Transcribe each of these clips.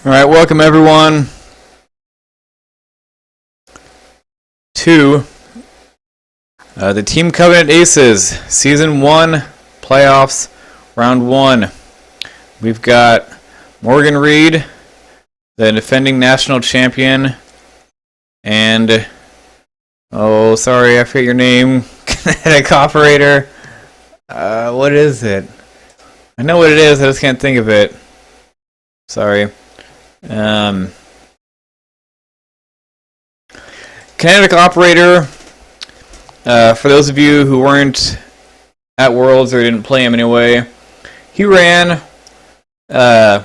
Alright, welcome everyone to the Team Covenant Aces Season 1 Playoffs Round 1. We've got Morgan Reid, the defending national champion, and oh, sorry, I forget your name, kinetic operator. What is it? I know what it is, I just can't think of it. Sorry. Kinetic operator, for those of you who weren't at Worlds or didn't play him anyway, he ran a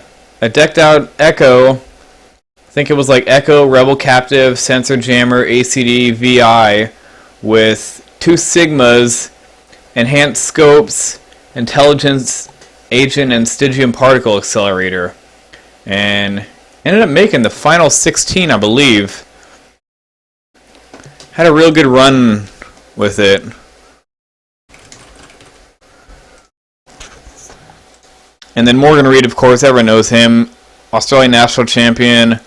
decked out Echo. I think it was like Echo, Rebel Captive, Sensor Jammer, ACD, VI, with 2 Sigmas, Enhanced Scopes, Intelligence Agent, and Stygian Particle Accelerator. And ended up making the final 16, I believe. Had a real good run with it. And then Morgan Reid, of course, everyone knows him. Australian national champion.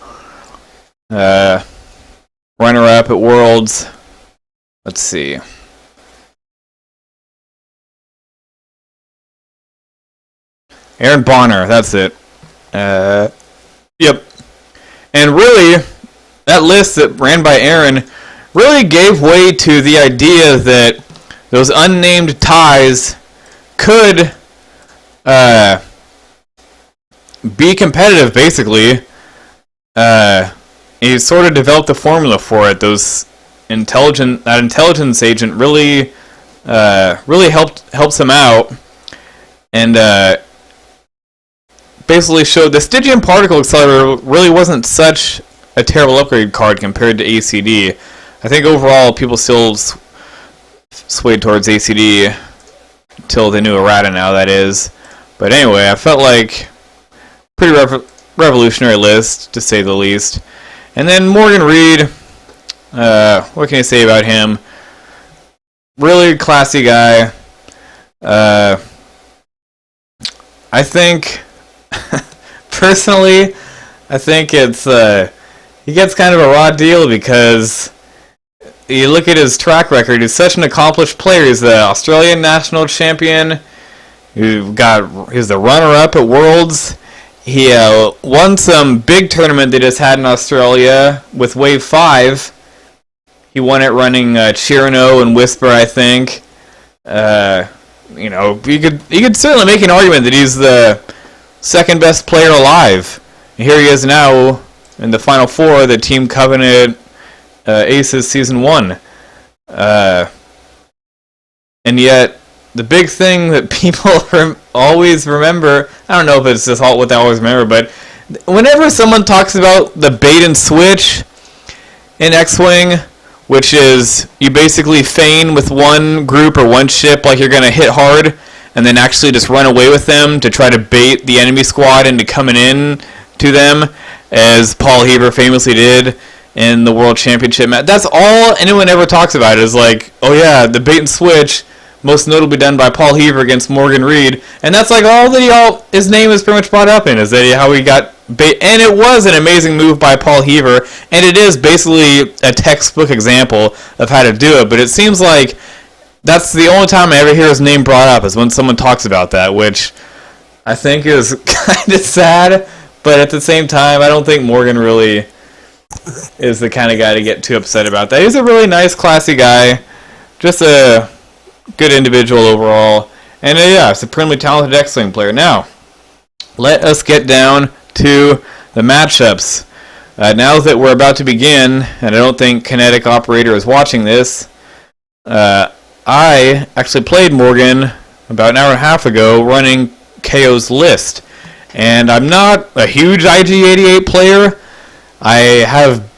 Runner-up at Worlds. Let's see. Aaron Bonar, that's it. Yep. And really, that list that ran by Aaron really gave way to the idea that those unnamed ties could be competitive, basically. He sort of developed the formula for it. That intelligence agent really helps him out, and basically showed the Stygian Particle Accelerator really wasn't such a terrible upgrade card compared to ACD. I think overall people still swayed towards ACD until they knew errata now, that is. But anyway, I felt like pretty revolutionary list, to say the least. And then Morgan Reid, what can I say about him? Really classy guy. I think, personally, I think it's he gets kind of a raw deal because you look at his track record. He's such an accomplished player. He's the Australian national champion. He's the runner-up at Worlds. He won some big tournament they just had in Australia with Wave 5. He won it running Chirano and Whisper, I think. You could certainly make an argument that he's the second best player alive. And here he is now in the Final Four of the Team Covenant Aces Season 1. And yet, the big thing that people always remember, I don't know if it's just what they always remember, but whenever someone talks about the bait and switch in X-Wing, which is you basically feign with one group or one ship like you're going to hit hard, and then actually just run away with them to try to bait the enemy squad into coming in to them, as Paul Heaver famously did in the World Championship match. That's all anyone ever talks about, is like, oh yeah, the bait and switch, most notably done by Paul Heaver against Morgan Reid, and that's like all that his name is pretty much brought up in, is that how he got bait. And it was an amazing move by Paul Heaver, and it is basically a textbook example of how to do it, but it seems like that's the only time I ever hear his name brought up, is when someone talks about that, which I think is kind of sad, but at the same time, I don't think Morgan really is the kind of guy to get too upset about that. He's a really nice, classy guy, just a good individual overall, and yeah, supremely talented X-Wing player. Now, let us get down to the matchups. Now that we're about to begin, and I don't think Kinetic Operator is watching this, I actually played Morgan about an hour and a half ago running KO's list. And I'm not a huge IG-88 player. I have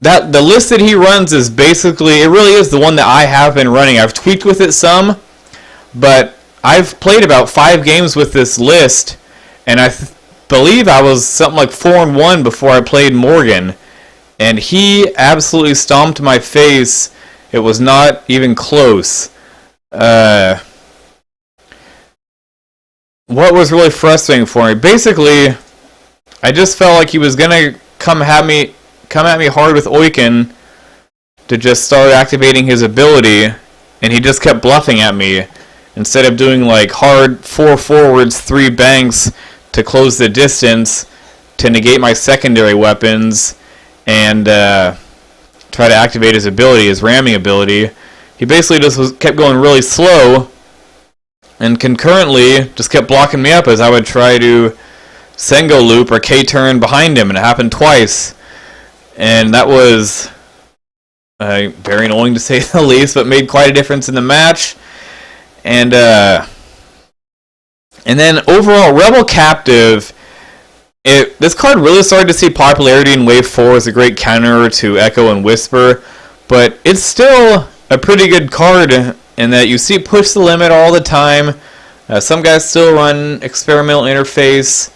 the list that he runs is basically, it really is the one that I have been running. I've tweaked with it some, but I've played about 5 games with this list, and I believe I was something like 4-1 before I played Morgan, and he absolutely stomped my face. It was not even close. What was really frustrating for me, basically, I just felt like he was gonna come at me hard with Oiken to just start activating his ability, and he just kept bluffing at me instead of doing like hard 4 forwards, 3 banks to close the distance to negate my secondary weapons and try to activate his ability, his ramming ability. He basically just kept going really slow and concurrently just kept blocking me up as I would try to Sengo loop or K-turn behind him, and it happened twice. And that was very annoying to say the least, but made quite a difference in the match. And then overall, Rebel Captive, this card really started to see popularity in Wave 4 as a great counter to Echo and Whisper, but it's still a pretty good card in that you see push the limit all the time. Some guys still run experimental interface.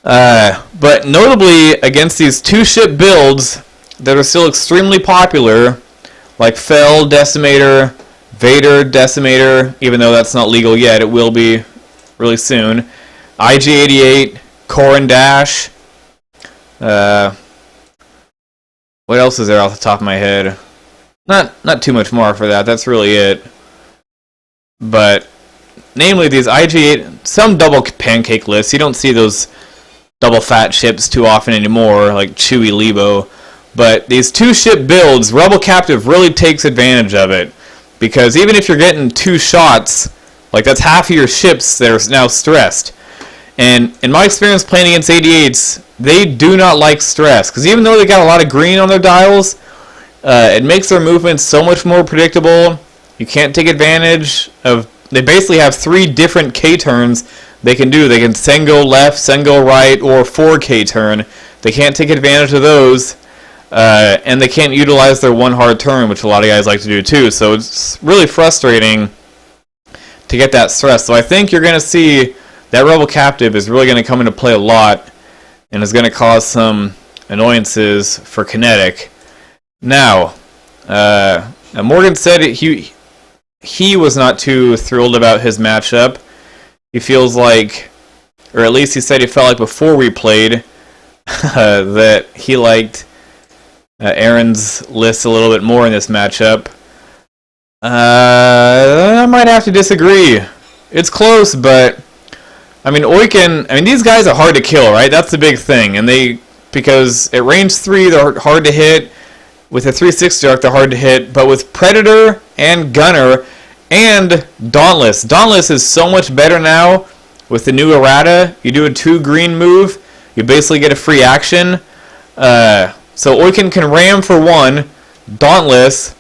But notably against these 2-ship builds that are still extremely popular, like Fel, Decimator, Vader, Decimator, even though that's not legal yet, it will be really soon, IG-88, Corrin Dash, what else is there off the top of my head? Not too much more for that, that's really it. But, namely these IG-8, some double pancake lists, you don't see those double fat ships too often anymore, like Chewie Lebo. But these 2-ship builds, Rebel Captive really takes advantage of it. Because even if you're getting 2 shots, like that's half of your ships that are now stressed. And in my experience playing against 88s, they do not like stress. Because even though they got a lot of green on their dials, it makes their movements so much more predictable. You can't take advantage of... They basically have 3 different K-turns they can do. They can Sengo left, Sengo right, or 4 K-turn. They can't take advantage of those. And they can't utilize their 1 hard turn, which a lot of guys like to do too. So it's really frustrating to get that stress. So I think you're going to see that Rebel Captive is really going to come into play a lot and is going to cause some annoyances for Kinetic. Now, Morgan said he was not too thrilled about his matchup. He feels like, or at least he said he felt like before we played, that he liked Aaron's list a little bit more in this matchup. I might have to disagree. It's close, but I mean Oiken. I mean these guys are hard to kill, right? That's the big thing, and because at range 3 they're hard to hit. With a 360 arc they're hard to hit, but with Predator and Gunner and Dauntless is so much better now with the new errata. You do a 2 green move, you basically get a free action. So Oiken can ram for 1, Dauntless,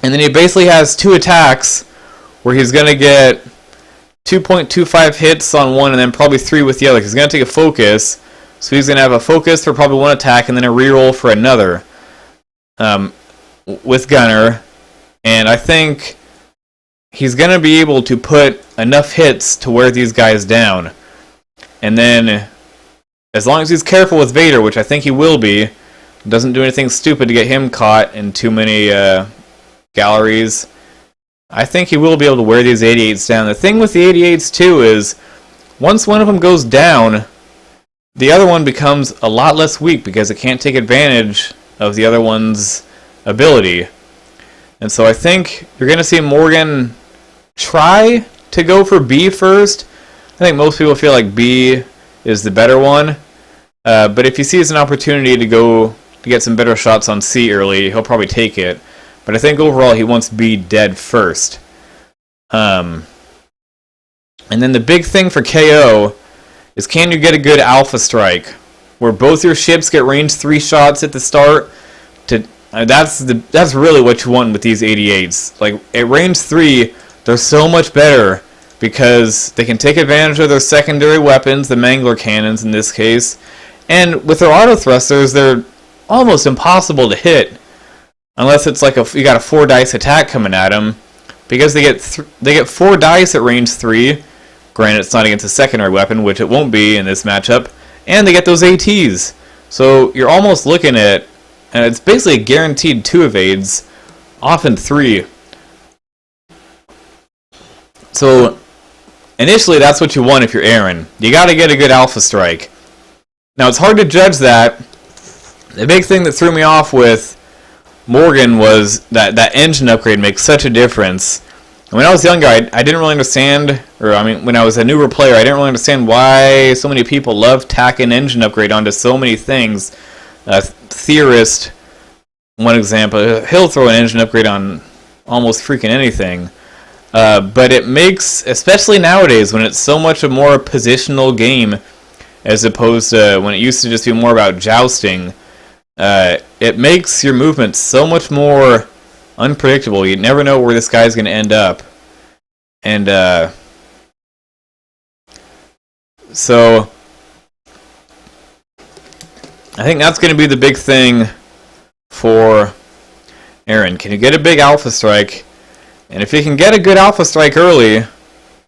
and then he basically has 2 attacks where he's going to get 2.25 hits on one and then probably 3 with the other. He's going to take a focus, so he's going to have a focus for probably 1 attack and then a reroll for another with Gunner. And I think he's going to be able to put enough hits to wear these guys down. And then, as long as he's careful with Vader, which I think he will be, doesn't do anything stupid to get him caught in too many galleries, I think he will be able to wear these 88s down. The thing with the 88s too is, once one of them goes down, the other one becomes a lot less weak because it can't take advantage of the other one's ability. And so I think you're going to see Morgan try to go for B first. I think most people feel like B is the better one. But if he sees an opportunity to get some better shots on C early, he'll probably take it. But I think overall he wants B dead first. And then the big thing for KO is, can you get a good alpha strike where both your ships get range 3 shots at the start? That's really what you want with these 88s. Like at range 3, they're so much better because they can take advantage of their secondary weapons, the Mangler cannons in this case, and with their auto thrusters, they're almost impossible to hit unless it's like you got a 4 dice attack coming at them, because they get 4 dice at range 3. Granted, it's not against a secondary weapon, which it won't be in this matchup, and they get those ATs. So you're almost looking at, and it's basically a guaranteed 2 evades, often 3. So initially, that's what you want if you're Aaron. You got to get a good alpha strike. Now, it's hard to judge that. The big thing that threw me off with Morgan was that engine upgrade makes such a difference. When I was younger, I didn't really understand, or I mean, when I was a newer player, I didn't really understand why so many people love tacking engine upgrade onto so many things. Theorist, one example, he'll throw an engine upgrade on almost freaking anything. But it makes, especially nowadays, when it's so much a more positional game, as opposed to when it used to just be more about jousting, it makes your movement so much more unpredictable. You never know where this guy's going to end up. And so I think that's going to be the big thing for Aaron. Can you get a big alpha strike? And if he can get a good alpha strike early,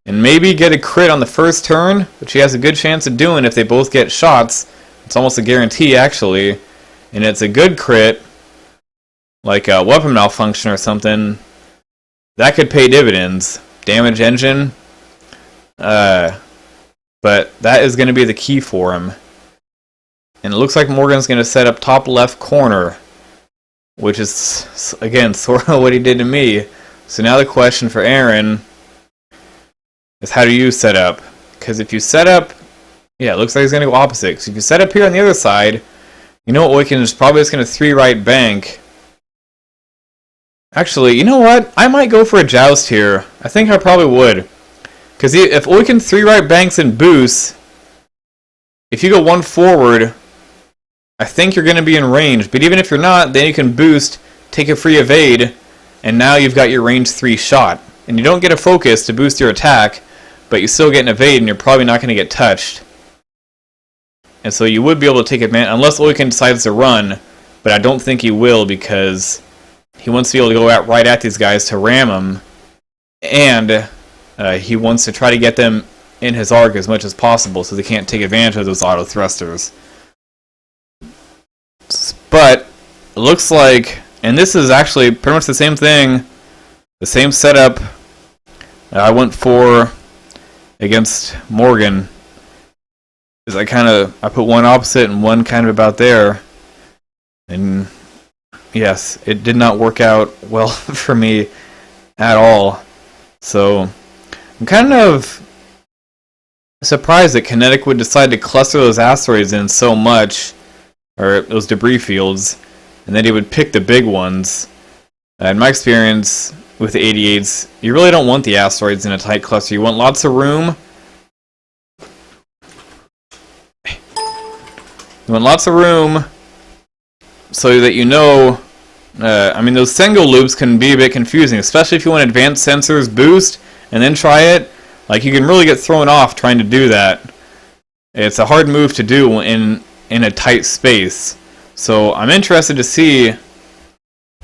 and maybe get a crit on the first turn, which he has a good chance of doing if they both get shots, it's almost a guarantee actually, and it's a good crit, like a weapon malfunction or something, that could pay dividends. Damage engine, but that is going to be the key for him. And it looks like Morgan's going to set up top left corner, which is, again, sort of what he did to me. So now the question for Aaron is, how do you set up? Because if you set up, yeah, it looks like he's going to go opposite. So if you set up here on the other side, you know what, Oiken is probably just going to 3-right bank. Actually, you know what? I might go for a joust here. I think I probably would. Because if Oiken 3-right banks and boosts, if you go one forward, I think you're going to be in range. But even if you're not, then you can boost, take a free evade, and now you've got your range 3 shot. And you don't get a focus to boost your attack, but you still get an evade, and you're probably not going to get touched. And so you would be able to take advantage, unless Oiken decides to run, but I don't think he will, because he wants to be able to go out right at these guys to ram them, and he wants to try to get them in his arc as much as possible so they can't take advantage of those auto thrusters. But it looks like, and this is actually pretty much the same thing, the same setup I went for against Morgan. Is I put one opposite and one kind of about there, and yes, it did not work out well for me at all. So I'm kind of surprised that Kinetic would decide to cluster those asteroids in so much, or those debris fields, and then he would pick the big ones. In my experience with the 88s, you really don't want the asteroids in a tight cluster. You want lots of room. You want lots of room so that you know. I mean, those single loops can be a bit confusing, especially if you want advanced sensors boost and then try it. Like, you can really get thrown off trying to do that. It's a hard move to do in a tight space. So I'm interested to see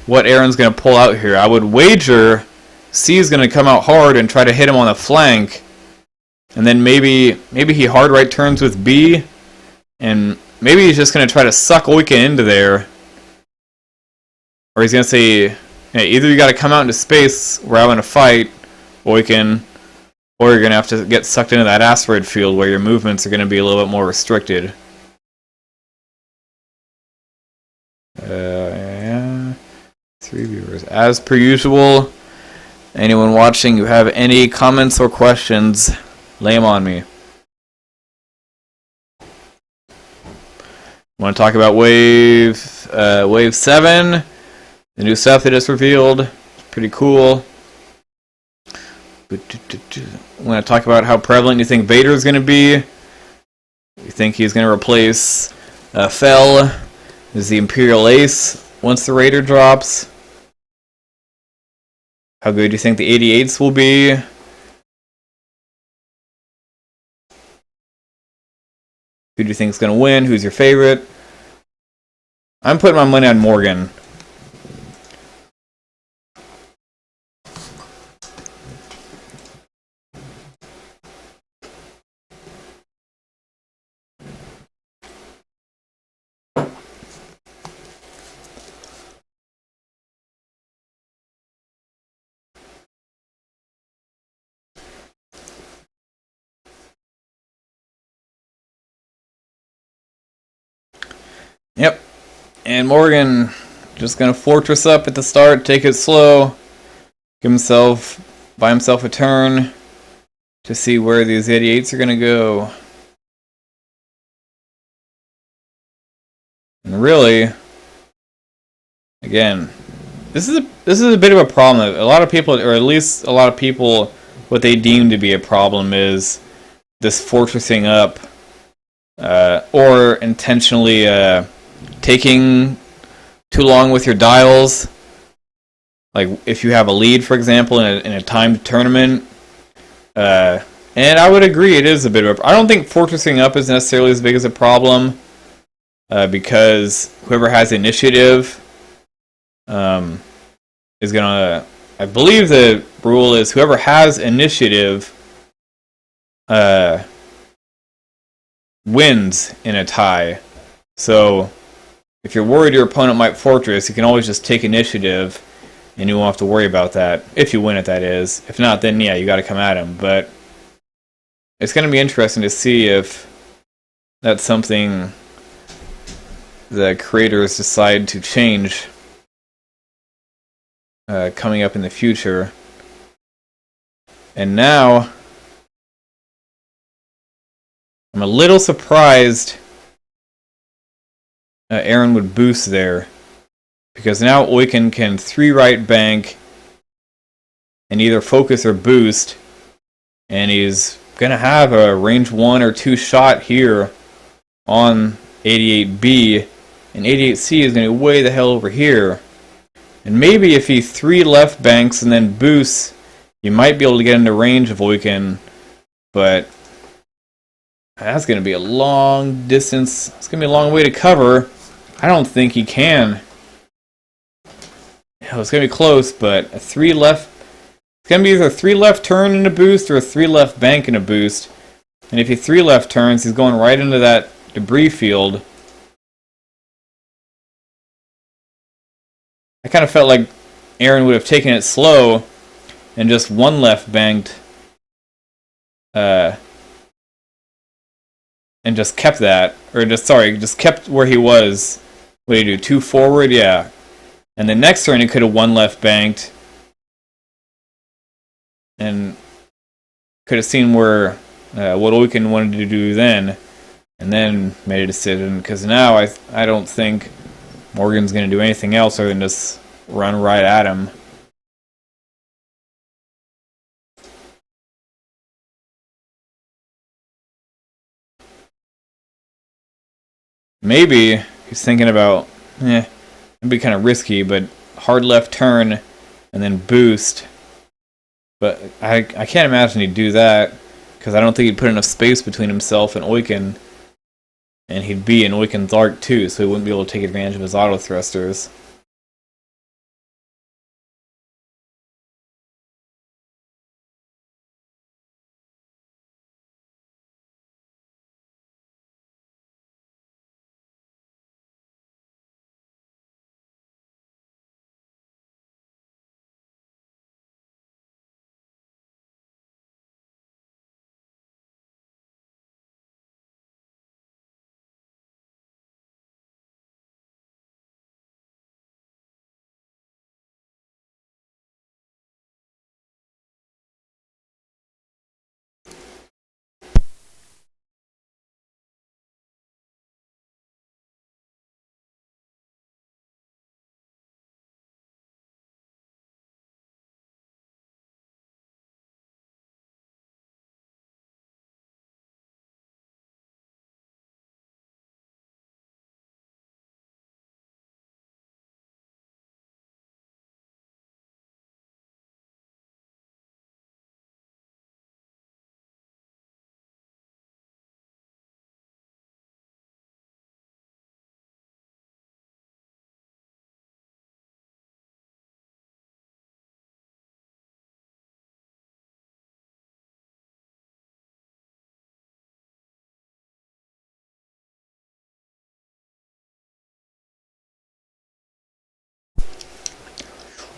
what Aaron's going to pull out here. I would wager C is going to come out hard and try to hit him on the flank, and then maybe he hard right turns with B, and maybe he's just going to try to suck Oiken into there. Or he's going to say, hey, either you got to come out into space where I'm going to fight Oiken, or you're going to have to get sucked into that asteroid field where your movements are going to be a little bit more restricted. Yeah. 3 viewers. As per usual, anyone watching who have any comments or questions, lay them on me. Want to talk about Wave 7? The new stuff they just revealed. Pretty cool. I want to talk about how prevalent you think Vader is going to be. You think he's going to replace Fel as the Imperial Ace once the Raider drops? How good do you think the 88s will be? Who do you think is going to win? Who's your favorite? I'm putting my money on Morgan. Yep. And Morgan just gonna fortress up at the start, take it slow, buy himself a turn to see where these 88s are gonna go. And really, again, this is a bit of a problem. A lot of people, or at least a lot of people, what they deem to be a problem is this fortressing up, or intentionally taking too long with your dials. Like if you have a lead, for example, in a timed tournament. And I would agree, it is a bit of a... I don't think fortressing up is necessarily as big as a problem, because whoever has initiative is gonna... I believe the rule is whoever has initiative wins in a tie. So if you're worried your opponent might fortress, you can always just take initiative, and you won't have to worry about that. If you win it, that is. If not, then yeah, you got to come at him. But it's going to be interesting to see if that's something the creators decide to change coming up in the future. And now, I'm a little surprised Aaron would boost there. Because now Oiken can 3-right bank and either focus or boost. And he's going to have a range 1 or 2 shot here on 88B. And 88C is going to be way the hell over here. And maybe if he 3 left banks and then boosts, you might be able to get into range of Oiken. But that's going to be a long distance. It's going to be a long way to cover. I don't think he can. It's going to be close, but a 3 left... It's going to be either a 3 left turn and a boost or a 3 left bank and a boost. And if he 3 left turns, he's going right into that debris field. I kind of felt like Aaron would have taken it slow and just 1 left banked. And just kept that. Or just kept where he was. What do you do? 2 forward? Yeah. And the next turn he could have 1 left banked. And could have seen where what Oiken wanted to do then. And then made a decision. Because now I don't think Morgan's going to do anything else other than just run right at him. Maybe he's thinking about, it'd be kind of risky, but hard left turn and then boost. But I can't imagine he'd do that, because I don't think he'd put enough space between himself and Oiken. And he'd be in Oiken's arc too, so he wouldn't be able to take advantage of his auto thrusters.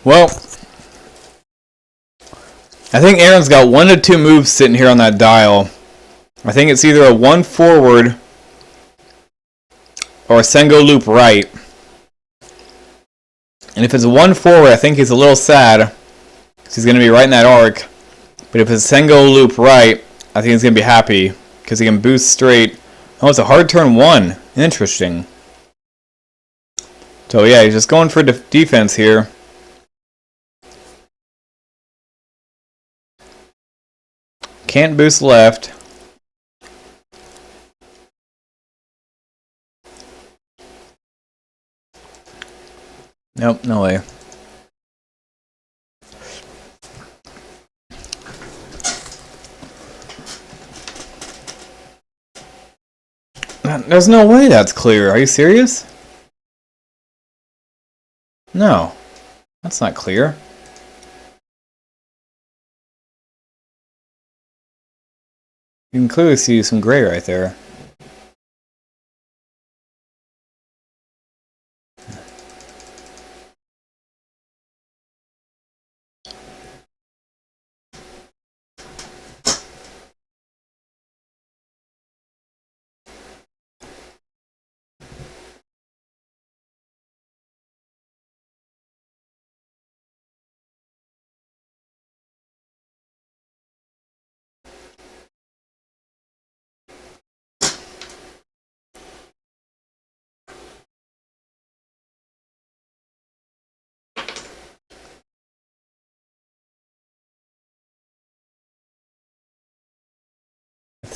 Well, I think Aaron's got 1 to 2 moves sitting here on that dial. I think it's either a 1 forward or Sengo loop right. And if it's 1 forward, I think he's a little sad. Because he's going to be right in that arc. But if it's Sengo loop right, I think he's going to be happy. Because he can boost straight. Oh, it's a hard turn 1. Interesting. So yeah, he's just going for defense here. Can't boost left. Nope, no way. There's no way that's clear. Are you serious? No. That's not clear. You can clearly see some gray right there.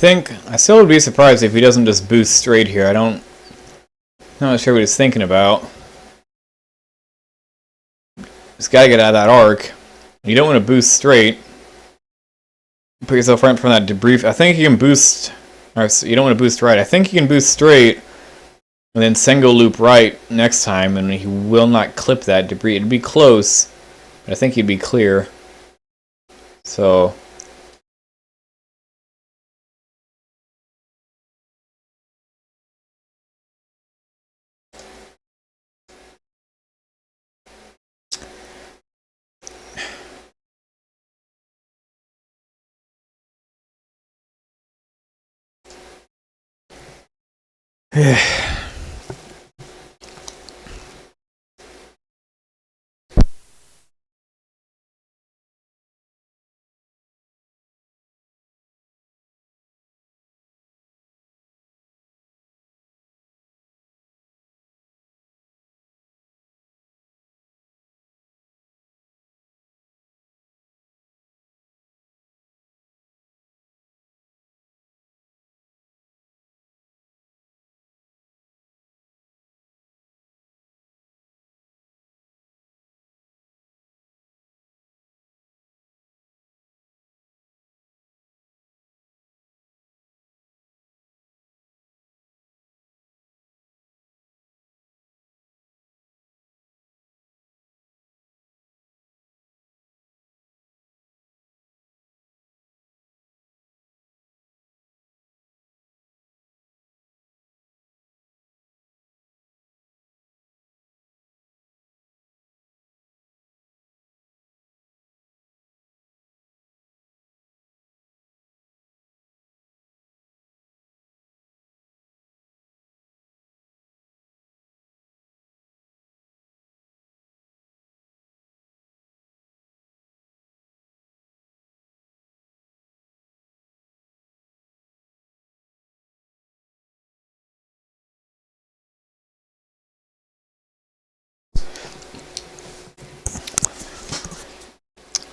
I still would be surprised if he doesn't just boost straight here. I'm not sure what he's thinking about. He's got to get out of that arc. You don't want to boost straight. Put yourself right in front of that debris. I think you can boost, or you don't want to boost right. I think you can boost straight, and then Sengo loop right next time, and he will not clip that debris. It'd be close, but I think he'd be clear. So...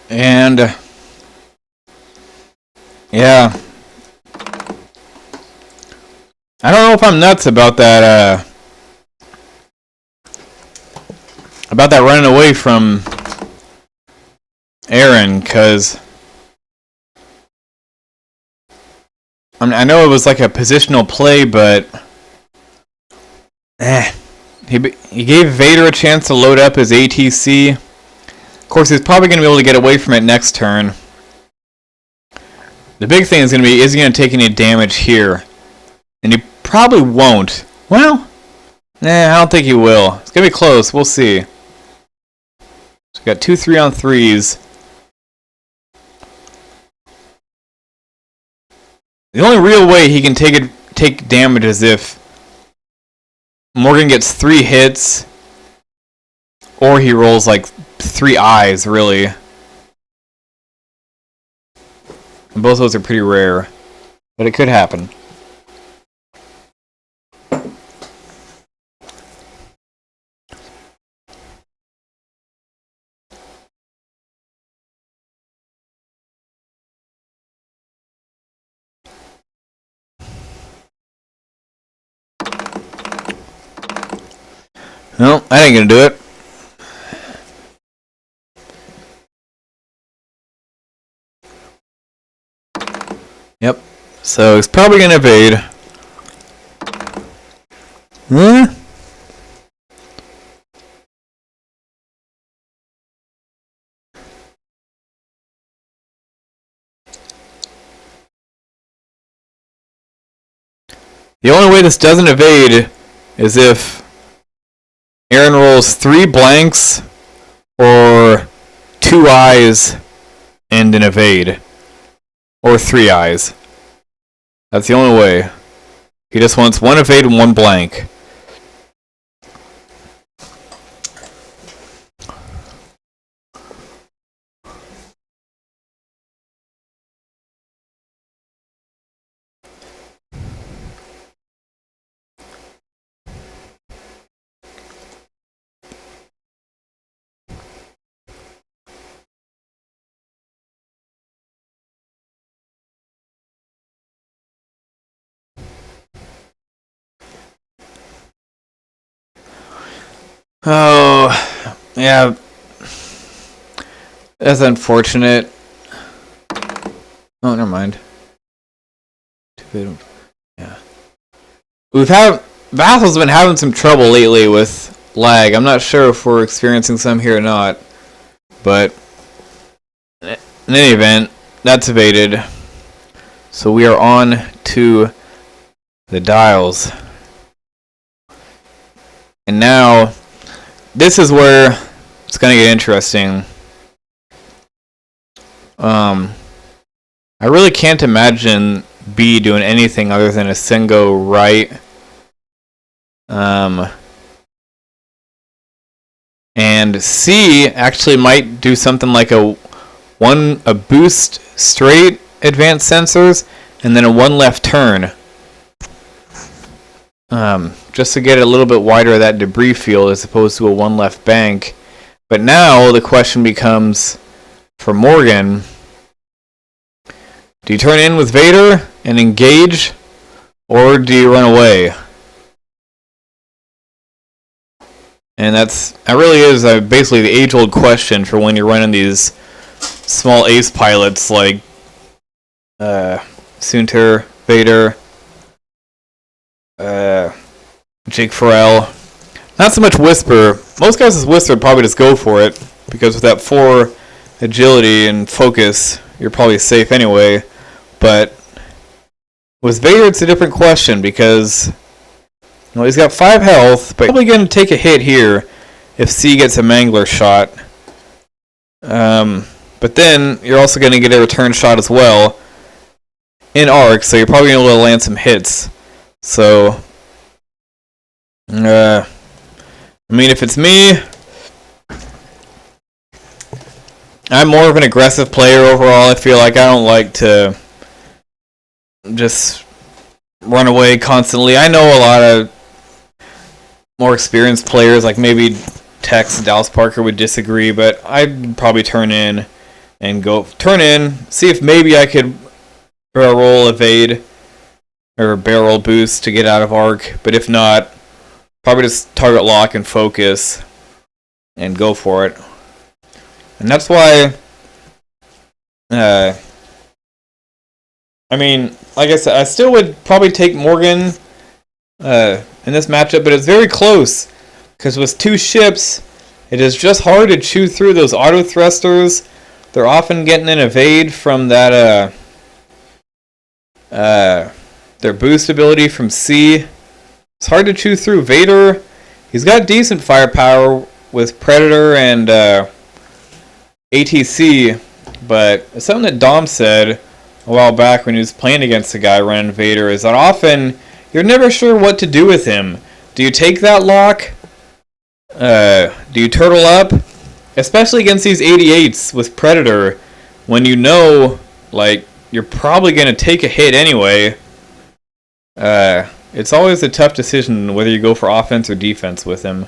And yeah, I don't know if I'm nuts about that running away from Aaron, because I know it was like a positional play, but he gave Vader a chance to load up his ATC. Of course, he's probably going to be able to get away from it next turn. The big thing is going to be, is he going to take any damage here? And he probably won't. Well, I don't think he will. It's going to be close. We'll see. So we got 2 3-on-3s. The only real way he can take damage is if Morgan gets 3 hits, or he rolls like 3 eyes, really. And both of those are pretty rare, but it could happen. No, I ain't gonna do it. Yep. So he's probably gonna evade. Hmm? The only way this doesn't evade is if Aaron rolls 3 blanks or 2 eyes and an evade. Or 3 eyes. That's the only way. He just wants 1 evade and 1 blank. Oh, yeah. That's unfortunate. Oh, never mind. Yeah. Vassal's been having some trouble lately with lag. I'm not sure if we're experiencing some here or not. But in any event, that's evaded. So we are on to the dials. And now, this is where it's going to get interesting. I really can't imagine B doing anything other than a single right. And C actually might do something like a boost straight advanced sensors and then a 1 left turn. Just to get a little bit wider of that debris field as opposed to a 1 left bank. But now the question becomes for Morgan, do you turn in with Vader and engage, or do you run away? And that really is basically the age-old question for when you're running these small ace pilots like Soontir, Vader, Jake Farrell. Not so much Whisper. Most guys with Whisper probably just go for it, because with that 4 agility and focus, you're probably safe anyway. But with Vader, it's a different question, because he's got 5 health, but probably going to take a hit here if C gets a Mangler shot. But then you're also going to get a return shot as well in arc, so you're probably going to be able to land some hits. So, I mean, if it's me, I'm more of an aggressive player overall. I feel like I don't like to just run away constantly. I know a lot of more experienced players, like maybe Tex and Dallas Parker, would disagree, but I'd probably turn in, see if maybe I could roll evade or barrel boost to get out of arc, but if not, probably just target lock and focus and go for it. And that's why I mean, like I said, I still would probably take Morgan in this matchup, but it's very close, because with 2 ships, it is just hard to chew through those auto thrusters. They're often getting an evade from that their boost ability from C. It's hard to chew through. Vader, he's got decent firepower with Predator and ATC, but it's something that Dom said a while back when he was playing against a guy running Vader, is that often you're never sure what to do with him. Do you take that lock? Do you turtle up? Especially against these 88s with Predator, when you know, like, you're probably going to take a hit anyway. It's always a tough decision whether you go for offense or defense with him.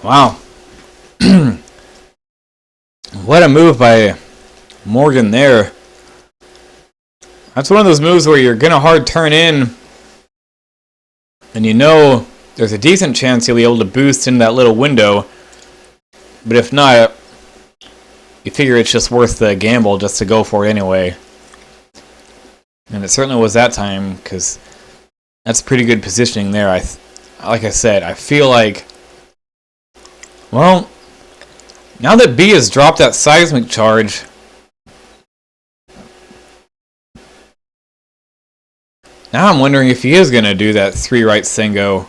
Wow. What a move by Morgan there. That's one of those moves where you're going to hard turn in, and you know there's a decent chance you'll be able to boost in that little window. But if not, you figure it's just worth the gamble just to go for it anyway. And it certainly was that time, because that's pretty good positioning there. Like I said, I feel like, well, now that B has dropped that seismic charge, now I'm wondering if he is going to do that 3 right Sengo.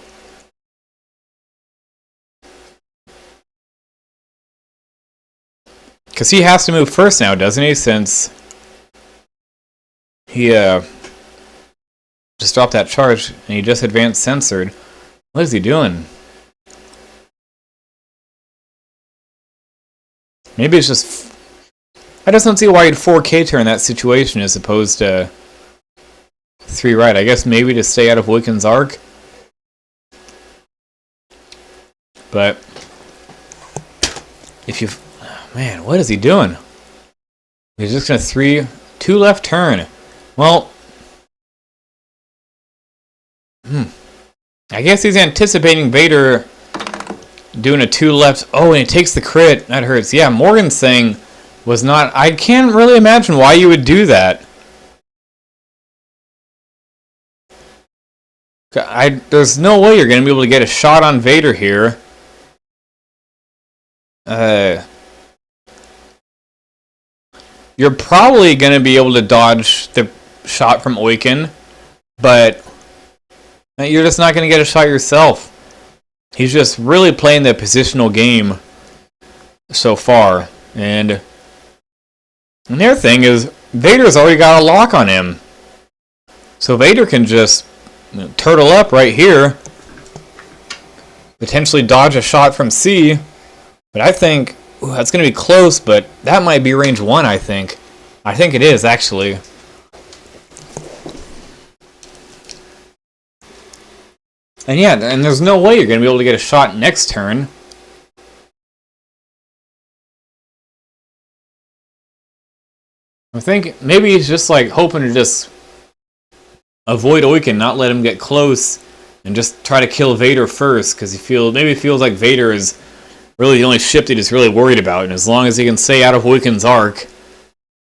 Because he has to move first now, doesn't he? Since he just dropped that charge and he just advanced censored. What is he doing? Maybe it's just... I just don't see why he'd 4K turn in that situation as opposed to 3 right. I guess maybe to stay out of Wiccan's arc. But if you... Man, what is he doing? He's just going to 2 left turn. Well, I guess he's anticipating Vader doing a 2 left. Oh, and he takes the crit. That hurts. Yeah, Morgan's thing was not... I can't really imagine why you would do that. There's no way you're going to be able to get a shot on Vader here. You're probably going to be able to dodge the shot from Oiken, but you're just not going to get a shot yourself. He's just really playing the positional game so far. And the other thing is, Vader's already got a lock on him. So Vader can just turtle up right here, potentially dodge a shot from C. But I think... Ooh, that's going to be close, but that might be range 1, I think. I think it is, actually. And yeah, and there's no way you're going to be able to get a shot next turn. I think maybe he's just like hoping to just avoid Oiken, not let him get close, and just try to kill Vader first, because maybe he feels like Vader is really the only ship that he's really worried about. And as long as he can stay out of Wiccan's arc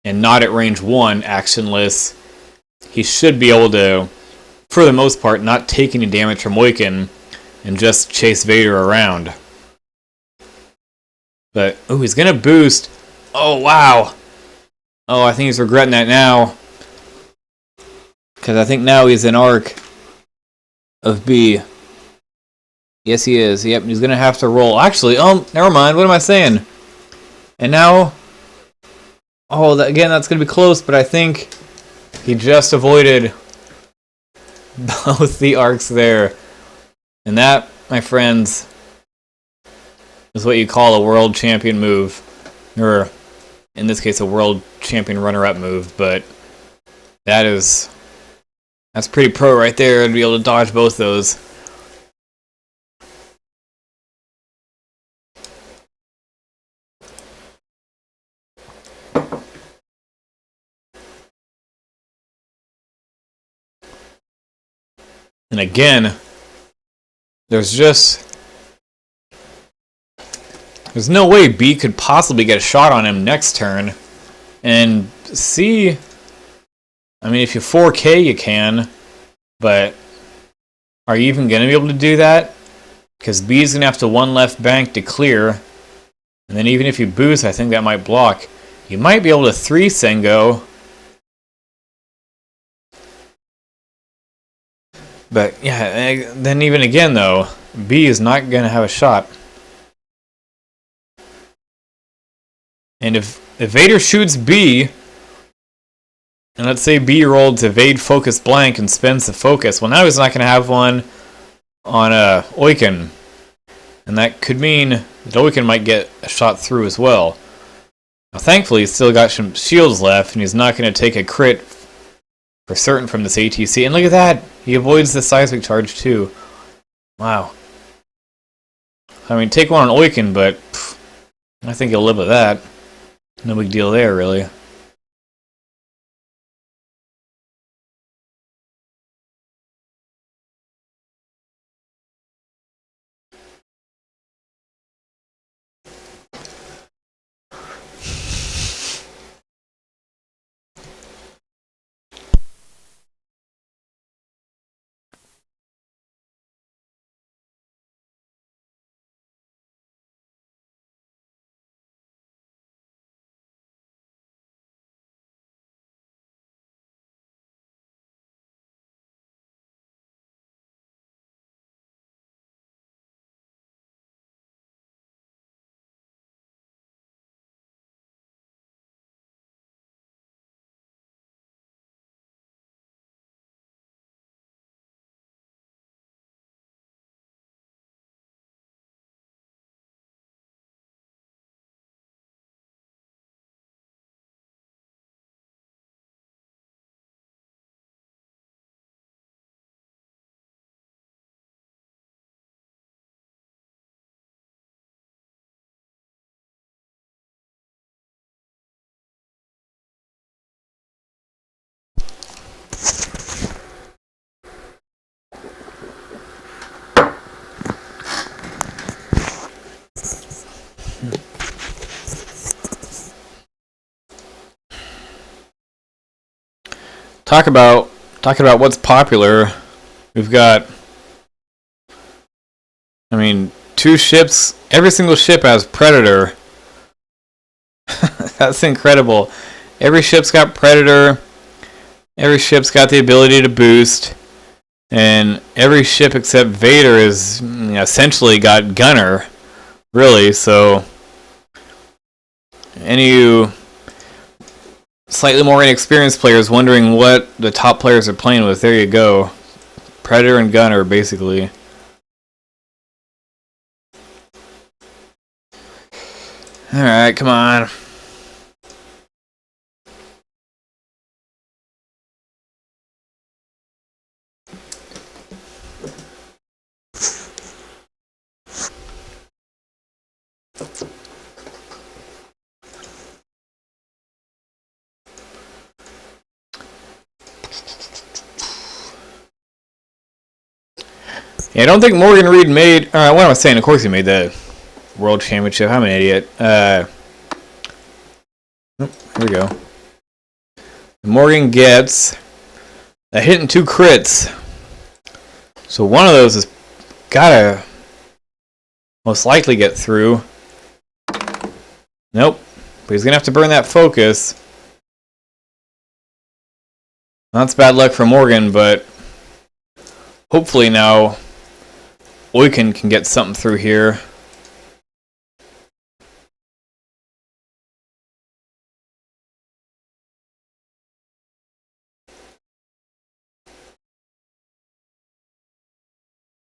and not at range 1, actionless, he should be able to, for the most part, not take any damage from Wiccan and just chase Vader around. But, oh, he's going to boost. Oh, wow. Oh, I think he's regretting that now. Because I think now he's in arc of B. Yes, he is. Yep, he's going to have to roll. Actually, never mind. What am I saying? And now... Oh, again, that's going to be close, but I think he just avoided both the arcs there. And that, my friends, is what you call a world champion move. Or, in this case, a world champion runner-up move. But that's pretty pro right there to be able to dodge both those. And again, there's no way B could possibly get a shot on him next turn. And C, I mean, if you 4K, you can, but are you even going to be able to do that? Because B's going to have to one left bank to clear. And then even if you boost, I think that might block. You might be able to 3 Sengo. But yeah, then even again though, B is not going to have a shot. And if Vader shoots B, and let's say B rolled to evade focus blank and spends the focus, well now he's not going to have one on Oiken. And that could mean that Oiken might get a shot through as well. Now thankfully he's still got some shields left, and he's not going to take a crit for certain from this ATC. And look at that! He avoids the seismic charge too. Wow. I mean, take one on Oiken, but I think he'll live with that. No big deal there, really. Talk about what's popular. We've got, I mean, 2 ships. Every single ship has Predator. That's incredible. Every ship's got Predator. Every ship's got the ability to boost. And every ship except Vader is essentially got Gunner. Really, so any you slightly more inexperienced players wondering what the top players are playing with, there you go. Predator and Gunner, basically. Alright, come on. Yeah, I don't think Morgan Reid made... what am I saying? Of course he made the World Championship. I'm an idiot. Here we go. Morgan gets a hit and 2 crits. So one of those has gotta most likely get through. Nope. But he's gonna have to burn that focus. That's bad luck for Morgan, but hopefully now Oiken can get something through here.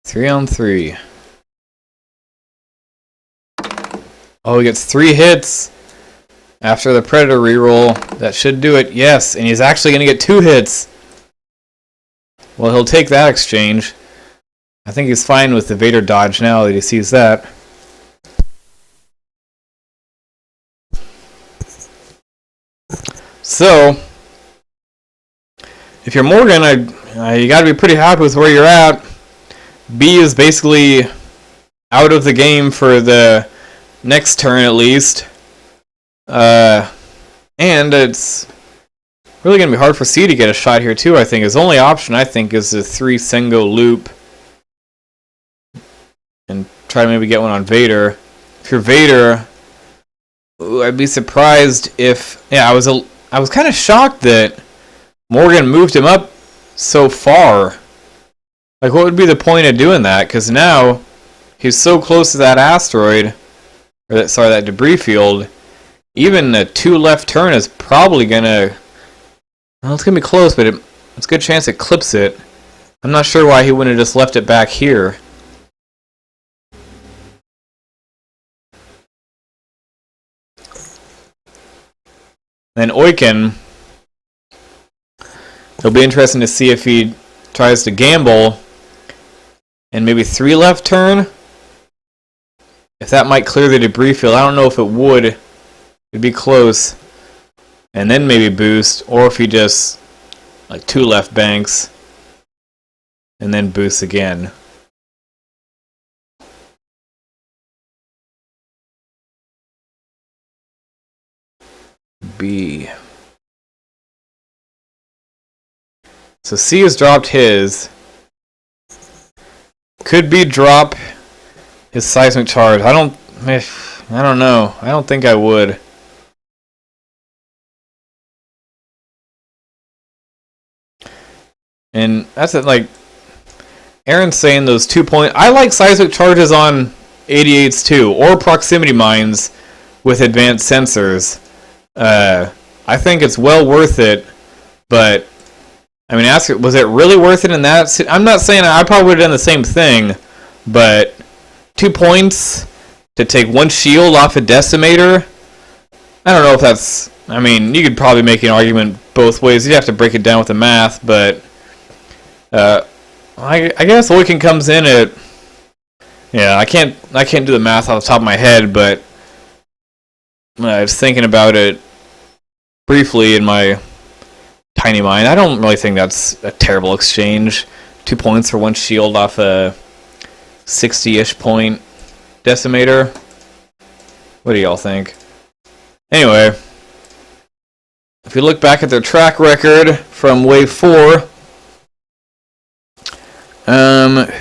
Three on 3. Oh, he gets 3 hits after the Predator reroll. That should do it. Yes, and he's actually going to get 2 hits. Well, he'll take that exchange. I think he's fine with the Vader dodge now that he sees that. So, if you're Morgan, you got to be pretty happy with where you're at. B is basically out of the game for the next turn at least. And it's really going to be hard for C to get a shot here too, I think. His only option, I think, is the 3 single loop. And try to maybe get one on Vader. If you're Vader, I'd be surprised if... Yeah, I was kind of shocked that Morgan moved him up so far. Like, what would be the point of doing that? Because now he's so close to that asteroid, or that debris field. Even a 2 left turn is probably gonna. Well, it's gonna be close, but it's a good chance it clips it. I'm not sure why he wouldn't have just left it back here. Then Oiken. It'll be interesting to see if he tries to gamble. And maybe 3 left turn. If that might clear the debris field. I don't know if it would. It'd be close. And then maybe boost. Or if he just like 2 left banks. And then boost again. B. So C has dropped his. Could be drop his seismic charge. I don't know. I don't think I would. And that's it. Like Aaron's saying, those 2 point. I like seismic charges on 88s too, or proximity mines with advanced sensors. I think it's well worth it, but. I mean, ask it, was it really worth it in that? I'm not saying I probably would have done the same thing, but 2 points to take 1 shield off a decimator? I don't know if that's... I mean, you could probably make an argument both ways. You'd have to break it down with the math, but... I guess Oiken comes in at... Yeah, I can't do the math off the top of my head, but... I was thinking about it briefly in my... tiny mind. I don't really think that's a terrible exchange. 2 points for 1 shield off a 60-ish point decimator. What do y'all think? Anyway, if you look back at their track record from Wave 4,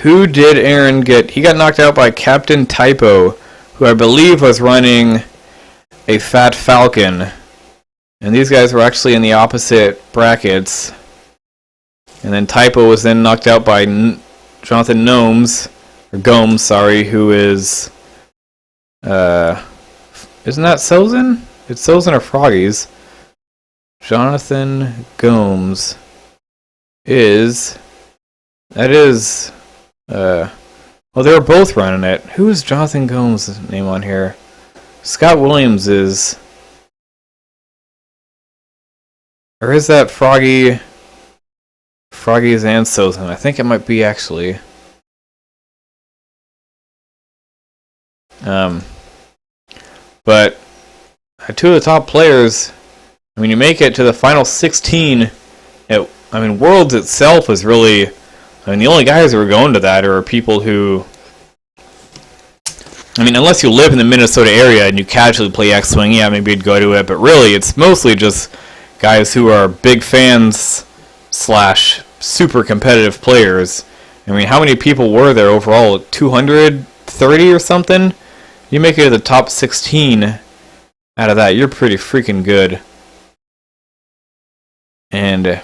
who did Aaron get? He got knocked out by Captain Typo, who I believe was running a Fat Falcon. And these guys were actually in the opposite brackets. And then Typo was then knocked out by Jonathan Gomes, who is... isn't that Sozin? It's Sozin or Froggies. Jonathan Gomes is... That is... well, they were both running it. Who is Jonathan Gomes' name on here? Scott Williams is... Or is that Froggies and Sozin? I think it might be actually. But 2 of the top players, I mean, you make it to the final 16. Worlds itself is really, the only guys who are going to that are people who I mean, unless you live in the Minnesota area and you casually play X-Wing, yeah, maybe you'd go to it. But really, it's mostly just guys who are big fans slash super competitive players. I mean, how many people were there overall? 230 or something? You make it to the top 16 out of that, you're pretty freaking good. And that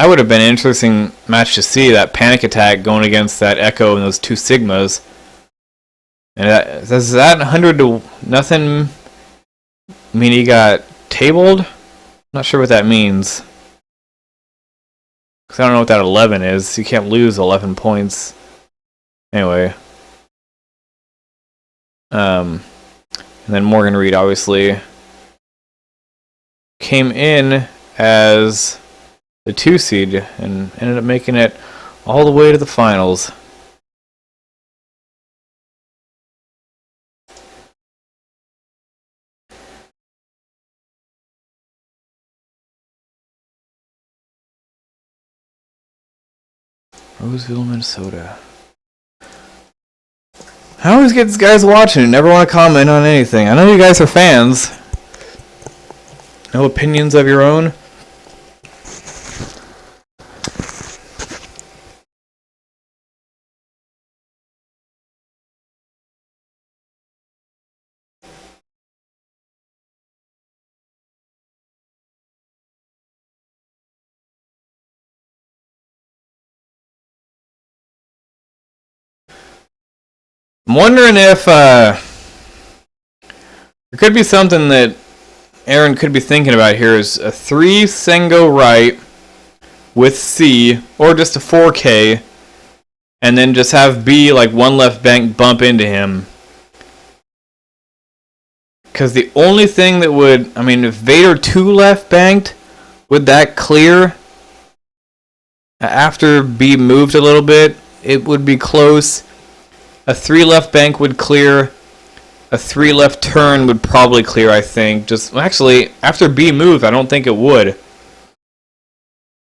would have been an interesting match to see, that Panic Attack going against that Echo and those two Sigmas. And does that 100 to nothing mean he got tabled? Not sure what that means. Because I don't know what that 11 is. You can't lose 11 points. Anyway. And then Morgan Reid obviously came in as the 2 seed and ended up making it all the way to the finals. Roseville, Minnesota. I always get these guys watching and never want to comment on anything. I know you guys are fans. No opinions of your own? I'm wondering if there could be something that Aaron could be thinking about here, is a 3 Sengo right with C, or just a 4K, and then just have B like 1 left bank bump into him. Because the only thing that would, I mean, if Vader 2 left banked, would that clear? After B moved a little bit, it would be close. A 3 left bank would clear. A 3 left turn would probably clear, I think. Just actually, after B moved, I don't think it would.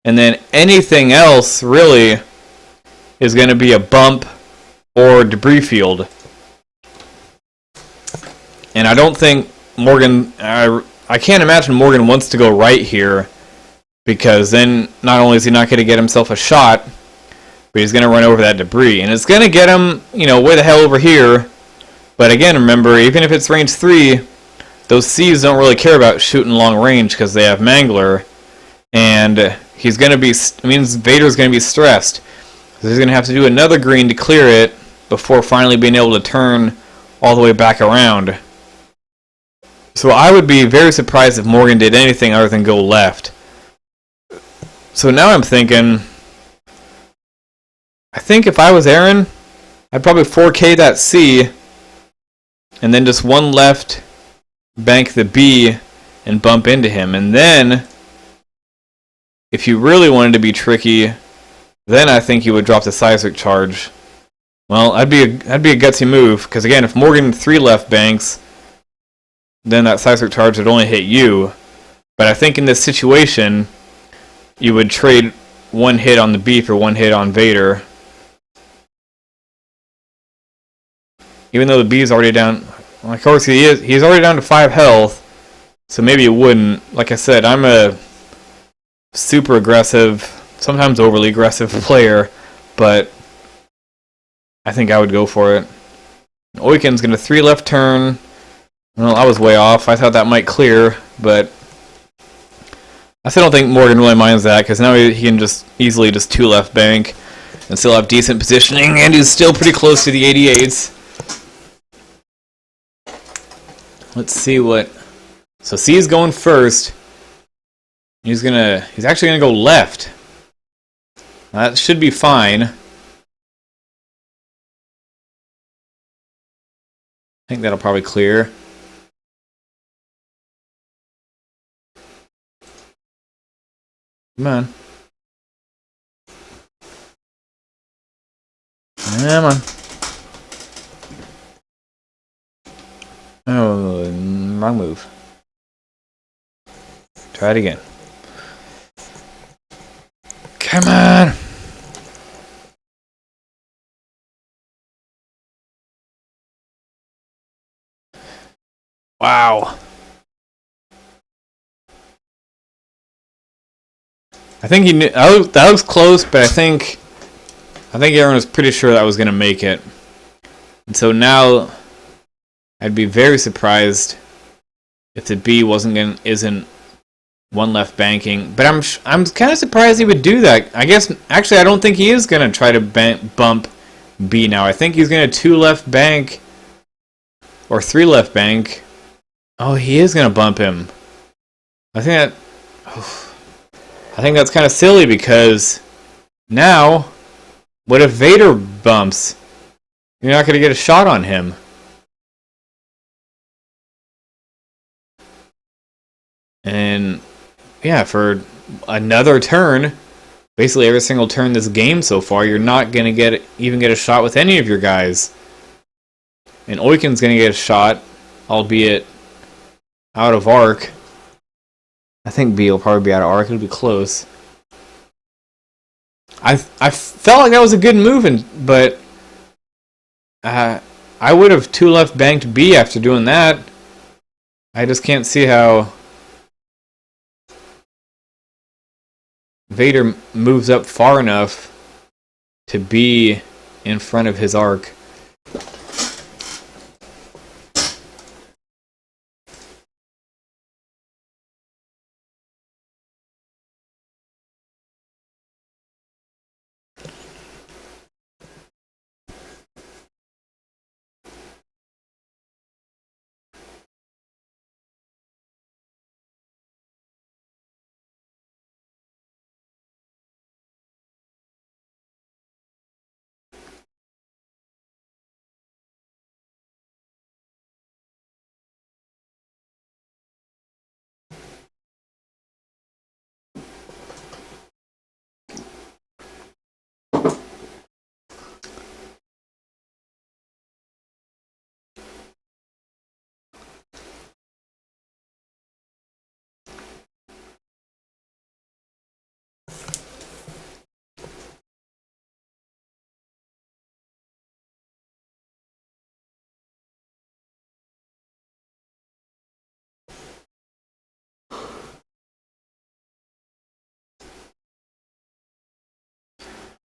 And then anything else, really, is going to be a bump or debris field. And I don't think Morgan... I can't imagine Morgan wants to go right here, because then not only is he not going to get himself a shot, but he's going to run over that debris. And it's going to get him, you know, way the hell over here. But again, remember, even if it's range 3, those C's don't really care about shooting long range because they have Mangler. And he's going to be, it means Vader's going to be stressed. So he's going to have to do another green to clear it before finally being able to turn all the way back around. So I would be very surprised if Morgan did anything other than go left. So now I'm thinking, I think if I was Aaron, I'd probably 4K that C, and then just 1 left, bank the B, and bump into him. And then, if you really wanted to be tricky, then I think you would drop the seismic charge. Well, that'd be a gutsy move, because again, if Morgan 3 left banks, then that seismic charge would only hit you. But I think in this situation, you would trade 1 hit on the B for 1 hit on Vader. Even though the B is already down, well, of course he's already down to 5 health, so maybe it wouldn't. Like I said, I'm a super aggressive, sometimes overly aggressive player, but I think I would go for it. Oiken's going to 3 left turn. Well, I was way off. I thought that might clear, but I still don't think Morgan really minds that, because now he can just easily just 2 left bank and still have decent positioning, and he's still pretty close to the 88s. Let's see what... So C is going first. He's actually gonna go left. That should be fine. I think that'll probably clear. Come on. Come on. Oh, wrong move. Try it again. Come on. Wow. I think he knew that was close, but I think Aaron was pretty sure that was gonna make it. And so now I'd be very surprised if the B isn't one left banking. But I'm kind of surprised he would do that. I guess actually I don't think he is gonna try to bump B now. I think he's gonna 2 left bank or 3 left bank. Oh, he is gonna bump him. I think that's kind of silly because now, what if Vader bumps? You're not gonna get a shot on him. And yeah, for another turn, basically every single turn this game so far, you're not gonna even get a shot with any of your guys. And Oiken's gonna get a shot, albeit out of arc. I think B will probably be out of arc. It'll be close. I felt like that was a good move, but I would have 2 left banked B after doing that. I just can't see how Vader moves up far enough to be in front of his arc.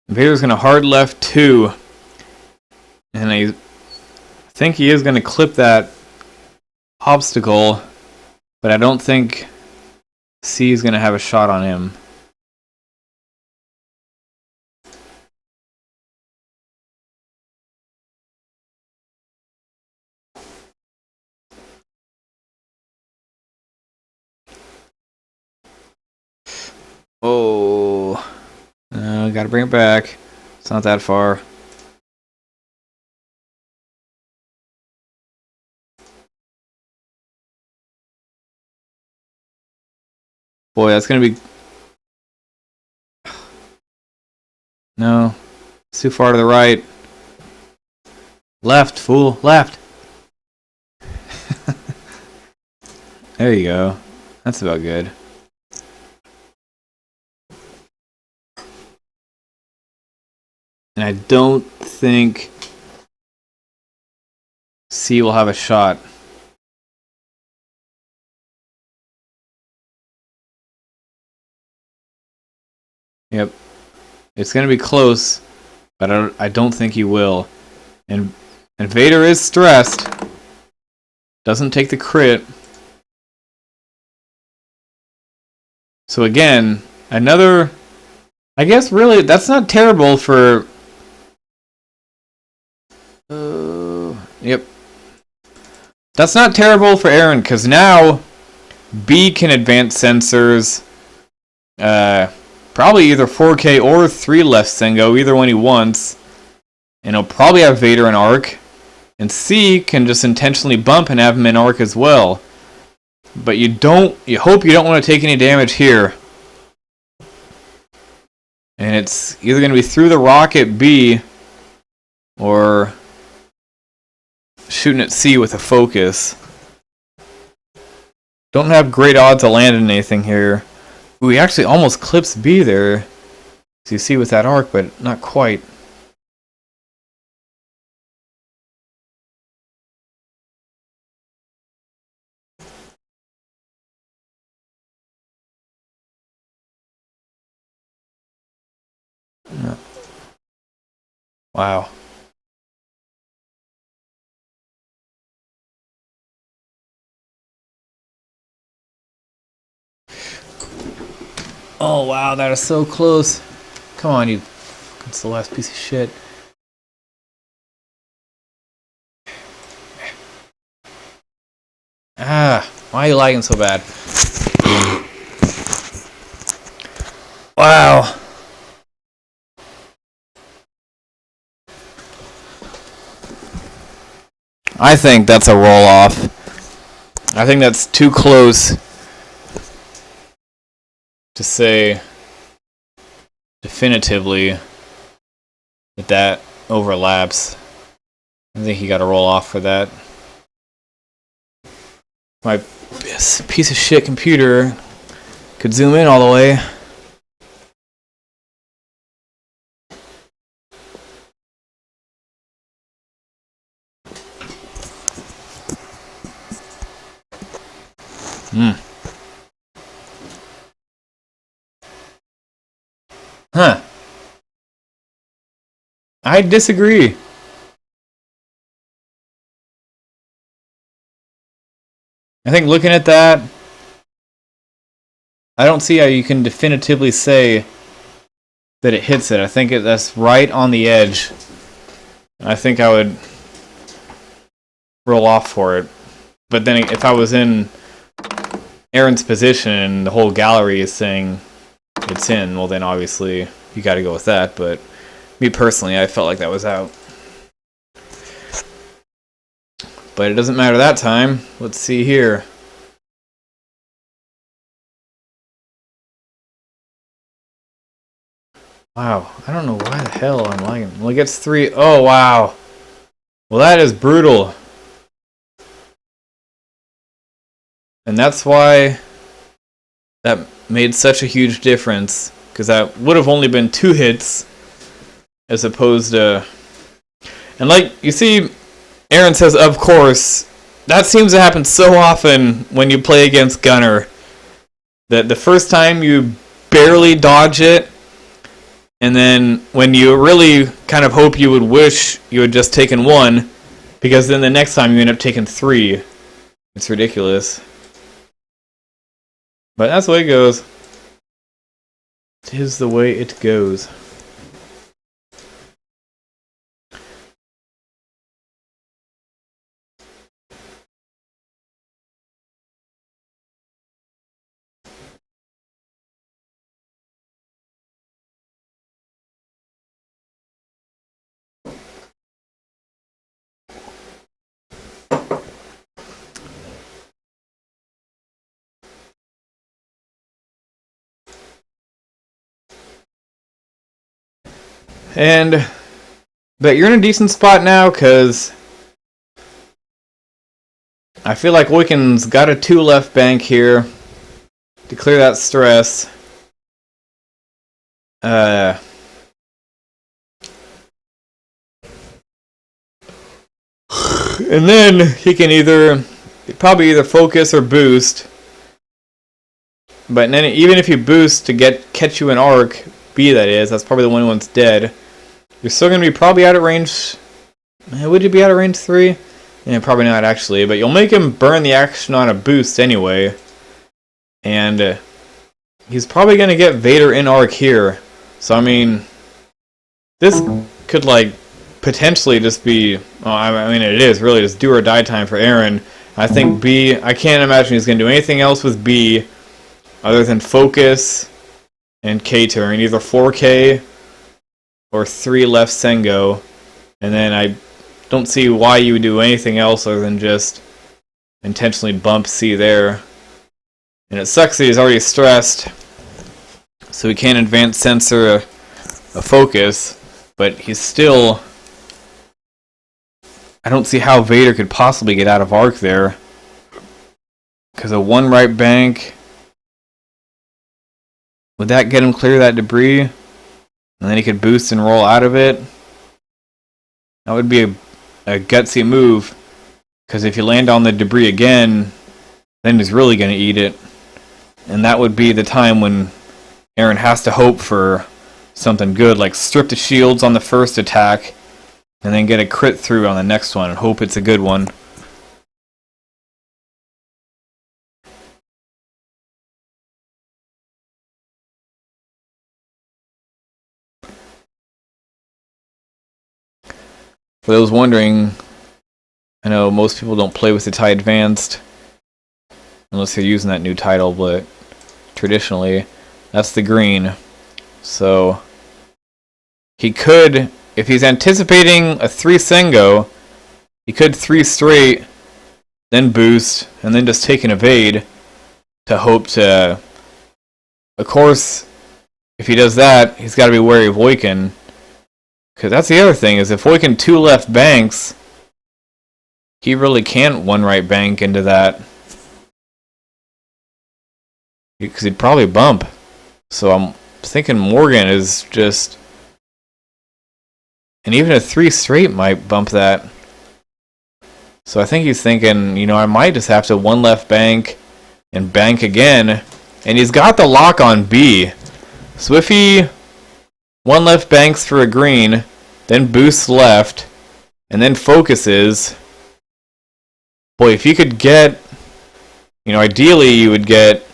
Vader's going to hard left 2. And I think he is going to clip that obstacle, but I don't think C is going to have a shot on him. Oh, gotta bring it back. It's not that far. Boy, that's gonna be... No, it's too far to the right. Left, fool, left. There you go. That's about good. And I don't think C will have a shot. Yep. It's going to be close, but I don't think he will. And Vader is stressed. Doesn't take the crit. So again, another... I guess really, that's not terrible for... Yep. That's not terrible for Aaron, because now B can advance sensors. Probably either 4K or 3 left Sengo, either one he wants. And he'll probably have Vader in arc. And C can just intentionally bump and have him in arc as well. But you hope you don't want to take any damage here. And it's either going to be through the rocket B or shooting at C with a focus. Don't have great odds of landing anything here. Ooh, he actually almost clips B there. As you see with that arc, but not quite. Wow. Oh, wow, that is so close. Come on, you. It's the last piece of shit. Ah, why are you lagging so bad? Wow. I think that's a roll-off. I think that's too close to say definitively that overlaps. I think he got a roll-off for that. My piece of shit computer could zoom in all the way. Huh. I disagree. I think looking at that, I don't see how you can definitively say that it hits it. I think that's right on the edge. I think I would roll off for it. But then if I was in Aaron's position and the whole gallery is saying it's in, well then obviously you got to go with that. But me personally, I felt like that was out. But it doesn't matter that time. Let's see here. Wow, I don't know why the hell I'm lagging. Well, it gets 3. Oh, wow. Well, that is brutal. And that's why that made such a huge difference. Because that would have only been 2 hits as opposed to... And like, you see, Aaron says, of course. That seems to happen so often when you play against Gunner. That the first time you barely dodge it, and then when you really kind of hope you would wish you had just taken 1, because then the next time you end up taking 3. It's ridiculous. But that's the way it goes. It is the way it goes. But you're in a decent spot now, because I feel like Wiccan's got a 2 left bank here to clear that stress. And then he can probably either focus or boost. But then even if you boost to catch you an arc, B that is, that's probably the one one's dead. You're still going to be probably out of range. Would you be out of range 3? Yeah, probably not actually, but you'll make him burn the action on a boost anyway. And he's probably going to get Vader in arc here. So I mean, this could like potentially just be, I mean it is really just do or die time for Aaron. I think B, I can't imagine he's going to do anything else with B other than focus and K turn, either 4K or 3 left Sengo, and then I don't see why you would do anything else other than just intentionally bump C there. And it sucks that he's already stressed, so he can't advance censor a focus, but he's still... I don't see how Vader could possibly get out of arc there, because a 1 right bank, would that get him clear that debris? And then he could boost and roll out of it. That would be a gutsy move. Because if you land on the debris again, then he's really going to eat it. And that would be the time when Aaron has to hope for something good. Like strip the shields on the first attack. and then get a crit through on the next one and hope it's a good one. For those wondering, I know most people don't play with the TIE Advanced unless they're using that new title, but traditionally that's the green. So he could, if he's anticipating a 3 Sengo, he could 3 straight, then boost, and then just take an evade to hope to... Of course, if he does that, he's got to be wary of Voikin. Because that's the other thing, is if Voikin 2 left banks, he really can't 1 right bank into that. Because he'd probably bump. So I'm thinking Morgan is just... And even a 3 straight might bump that. So I think he's thinking, you know, I might just have to 1 left bank and bank again. And he's got the lock on B. So if he 1 left banks for a green, then boosts left, and then focuses. Boy, if you could get, you know, ideally you would get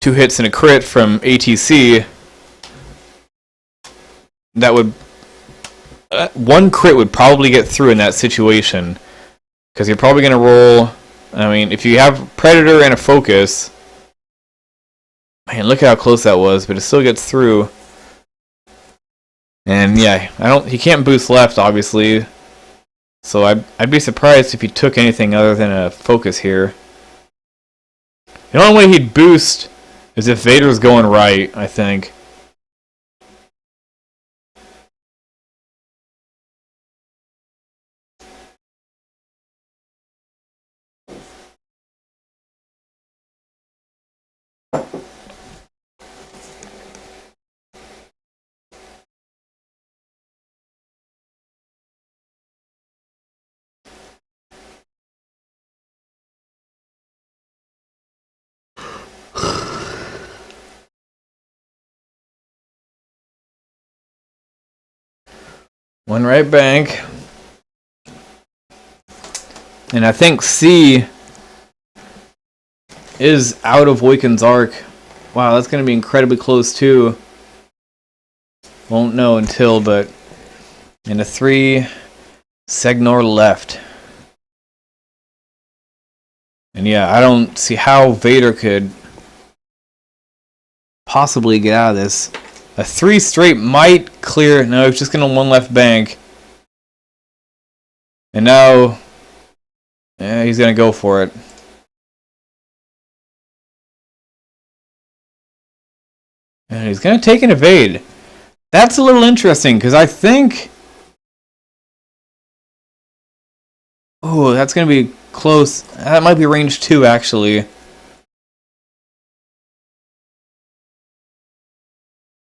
2 hits and a crit from ATC. That would... 1 crit would probably get through in that situation. Because you're probably going to roll... I mean, if you have Predator and a Focus... Man, look at how close that was, but it still gets through. And yeah, he can't boost left, obviously. So I'd be surprised if he took anything other than a Focus here. The only way he'd boost is if Vader's going right, I think. One right bank. And I think C is out of Voikin's arc. Wow, that's going to be incredibly close too. Won't know until, but... And a 3 Segnor left. And yeah, I don't see how Vader could possibly get out of this. A 3 straight might clear... No, he's just going to 1 left bank. And now... Yeah, he's going to go for it. And he's going to take an evade. That's a little interesting, because I think... Oh, that's going to be close. That might be range 2, actually.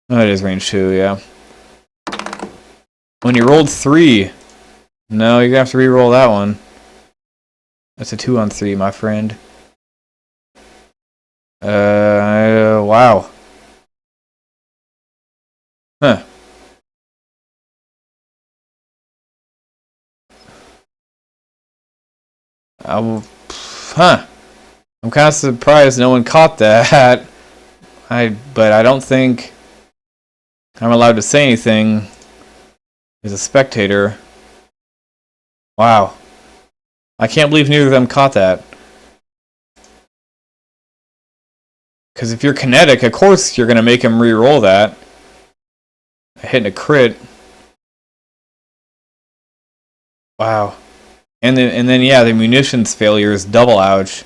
Oh, it is range 2, yeah. When you rolled 3... No, you're going to have to re-roll that one. That's a 2 on 3, my friend. Wow. Huh. Huh. I'm kind of surprised no one caught that. But I don't think I'm allowed to say anything as a spectator. Wow. I can't believe neither of them caught that. Because if you're kinetic, of course you're going to make him re-roll that. Hitting a crit. Wow. And then yeah, the munitions failure is double ouch.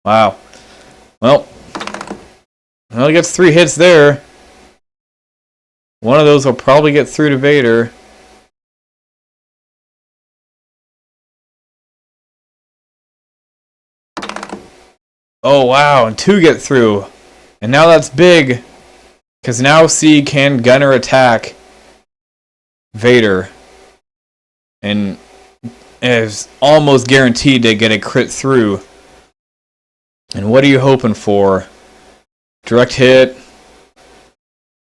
Wow. Well, he gets 3 hits there. One of those will probably get through to Vader. Oh wow, and 2 get through. And now that's big. Because now C can gunner attack Vader. And is almost guaranteed to get a crit through. And what are you hoping for? Direct hit.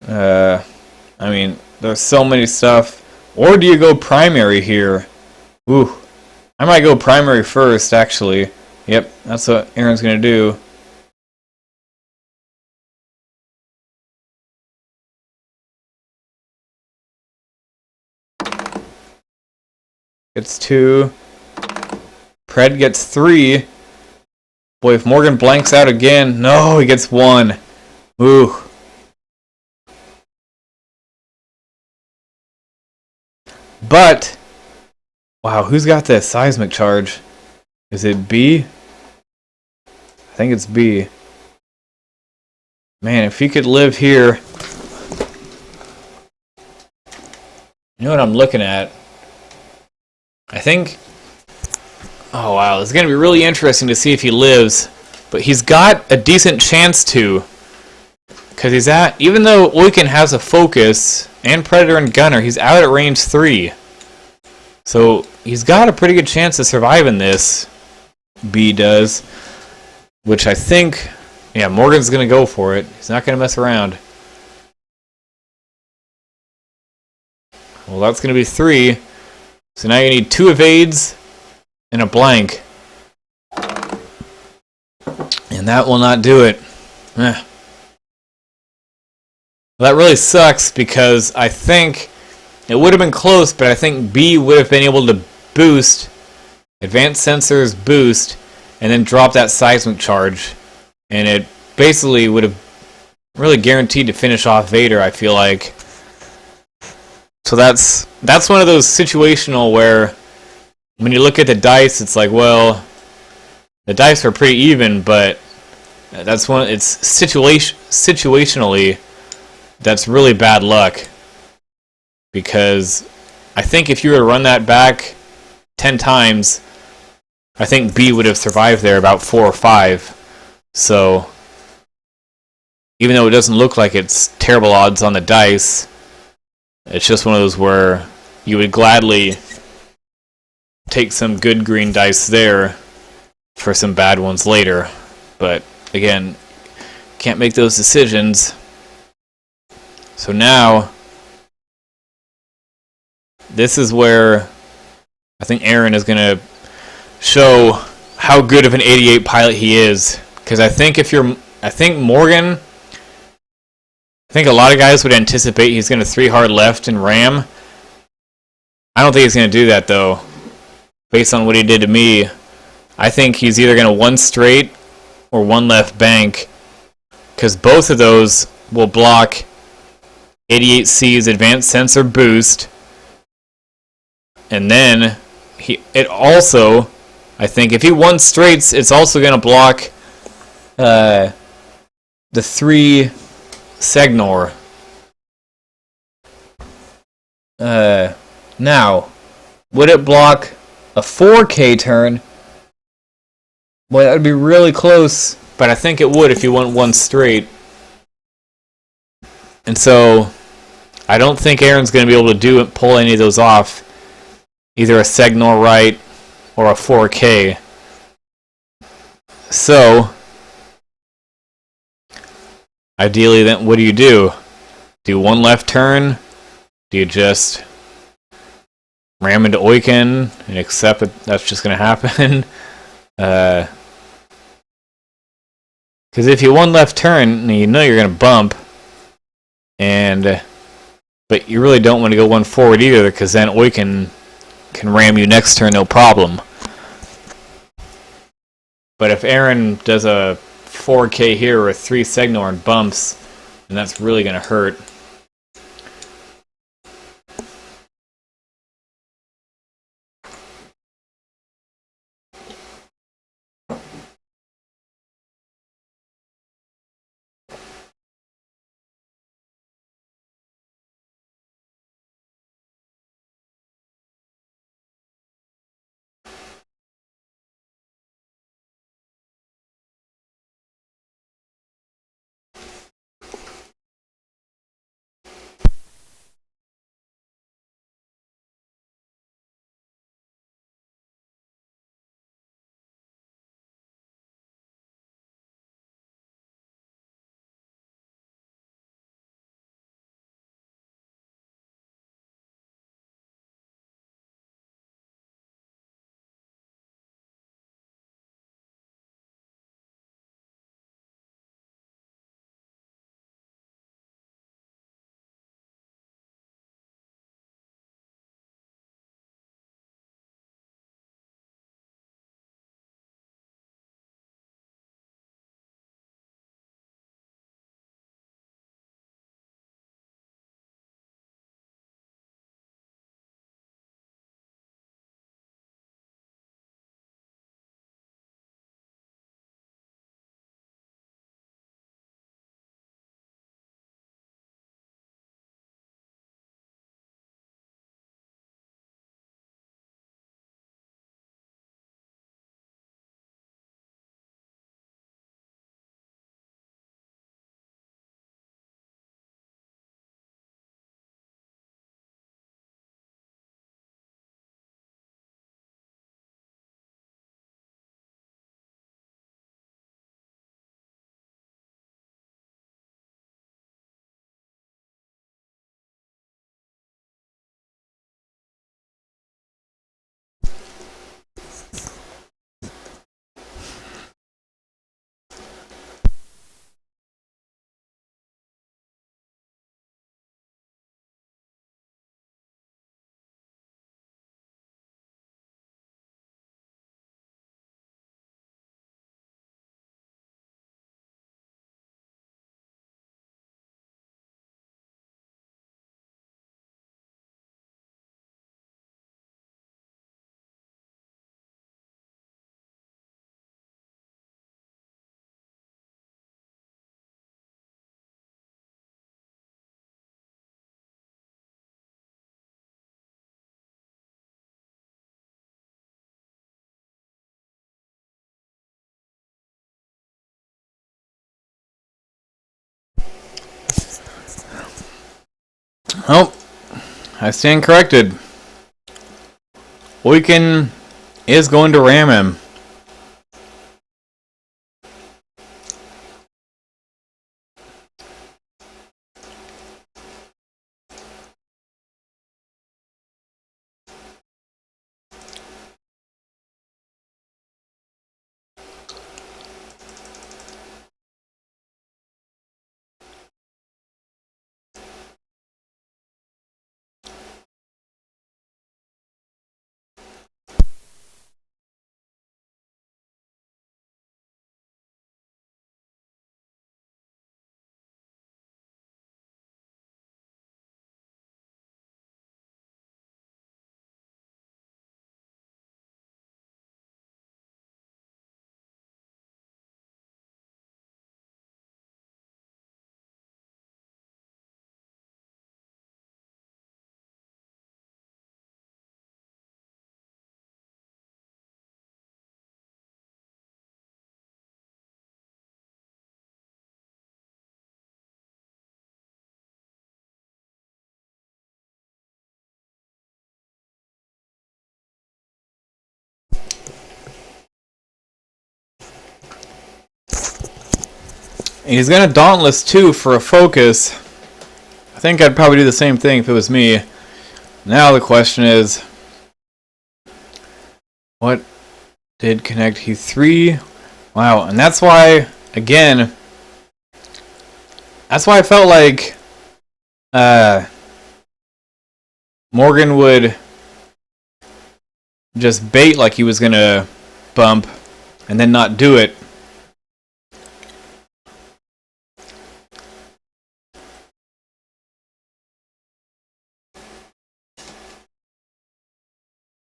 I mean, There's so many stuff. Or do you go primary here? Ooh. I might go primary first, actually. Yep, that's what Aaron's going to do. Gets 2. Pred gets 3. Boy, if Morgan blanks out again... No, he gets 1. Ooh. But... Wow, who's got this seismic charge? Is it B? I think it's B. Man, if he could live here... You know what I'm looking at? I think... Oh, wow. It's going to be really interesting to see if he lives. But he's got a decent chance to. Because he's at... Even though Oiken has a focus, and Predator and Gunner, he's out at range 3. So, he's got a pretty good chance of surviving this. B does. Which I think... Yeah, Morgan's going to go for it. He's not going to mess around. Well, that's going to be 3. So now you need 2 evades and a blank. And that will not do it. Well, that really sucks because I think it would have been close, but I think B would have been able to boost, advanced sensors boost, and then drop that seismic charge. And it basically would have really guaranteed to finish off Vader, I feel like. So that's one of those situational where when you look at the dice, it's like, well, the dice are pretty even, but that's one. It's situationally, that's really bad luck. Because I think if you were to run that back 10 times, I think B would have survived there about 4 or 5. So even though it doesn't look like it's terrible odds on the dice, it's just one of those where you would gladly take some good green dice there for some bad ones later. But again, can't make those decisions. So now, this is where I think Aaron is going to show how good of an 88 pilot he is. Because I think Morgan... I think a lot of guys would anticipate he's going to 3 hard left and ram. I don't think he's going to do that, though. Based on what he did to me, I think he's either going to 1 straight or 1 left bank. Because both of those will block 88C's advanced sensor boost. And then, it also, I think, if he 1 straights, it's also going to block the 3... Segnor. Now, would it block a 4K turn? Boy, that would be really close, but I think it would if you went 1 straight. And so, I don't think Aaron's going to be able to pull any of those off. Either a Segnor right or a 4K. So, ideally, then, what do? Do 1 left turn? Do you just ram into Oiken and accept that that's just going to happen? Because if you 1 left turn, you know you're going to bump, but you really don't want to go 1 forward either, because then Oiken can ram you next turn, no problem. But if Aaron does a 4K here or a 3 Segnor and bumps, and that's really going to hurt. Oh, I stand corrected. Oiken is going to ram him. He's gonna Dauntless too for a focus. I think I'd probably do the same thing if it was me. Now the question is, what did connect? He 3. Wow, and that's why, again, that's why I felt like Morgan would just bait like he was gonna bump and then not do it.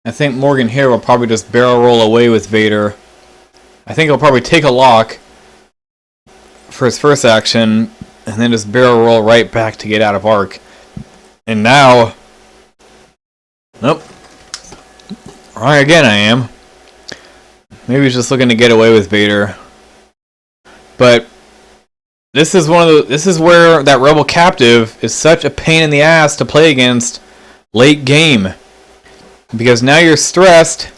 I think Morgan here will probably just barrel roll away with Vader. I think he'll probably take a lock for his first action and then just barrel roll right back to get out of arc. And now, nope. Wrong again I am. Maybe he's just looking to get away with Vader. But this is where that Rebel Captive is such a pain in the ass to play against late game. Because now you're stressed.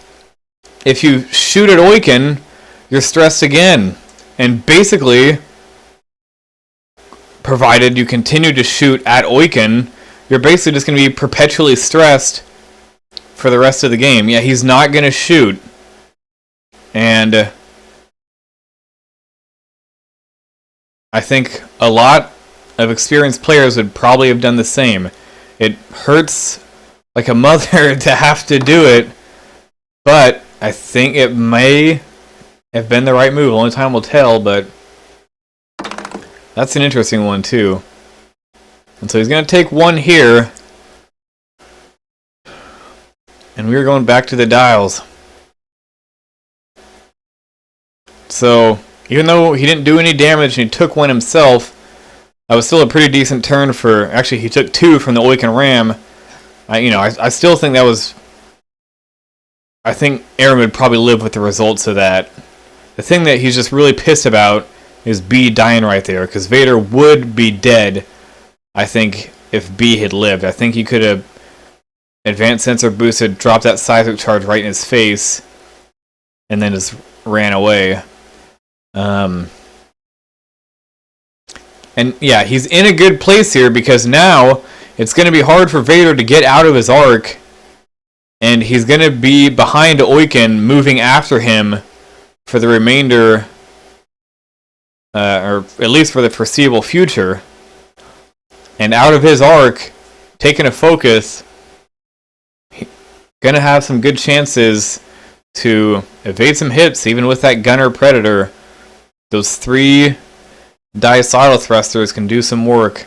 If you shoot at Oiken, you're stressed again. And basically, provided you continue to shoot at Oiken, you're basically just going to be perpetually stressed for the rest of the game. Yeah, he's not going to shoot. And I think a lot of experienced players would probably have done the same. It hurts like a mother to have to do it, but I think it may have been the right move. Only time will tell, but that's an interesting one too. And so he's going to take one here, and we're going back to the dials. So even though he didn't do any damage and he took one himself, that was still a pretty decent turn for. Actually, he took 2 from the Oiken Ram. I still think that was. I think Aaron would probably live with the results of that. The thing that he's just really pissed about is B dying right there, because Vader would be dead, I think, if B had lived. I think he could have advanced sensor boosted, dropped that seismic charge right in his face, and then just ran away. And yeah, he's in a good place here, because now it's going to be hard for Vader to get out of his arc, and he's going to be behind Oiken, moving after him for the remainder, or at least for the foreseeable future. And out of his arc, taking a focus, he's going to have some good chances to evade some hits, even with that Gunner Predator. Those 3 diacidal thrusters can do some work.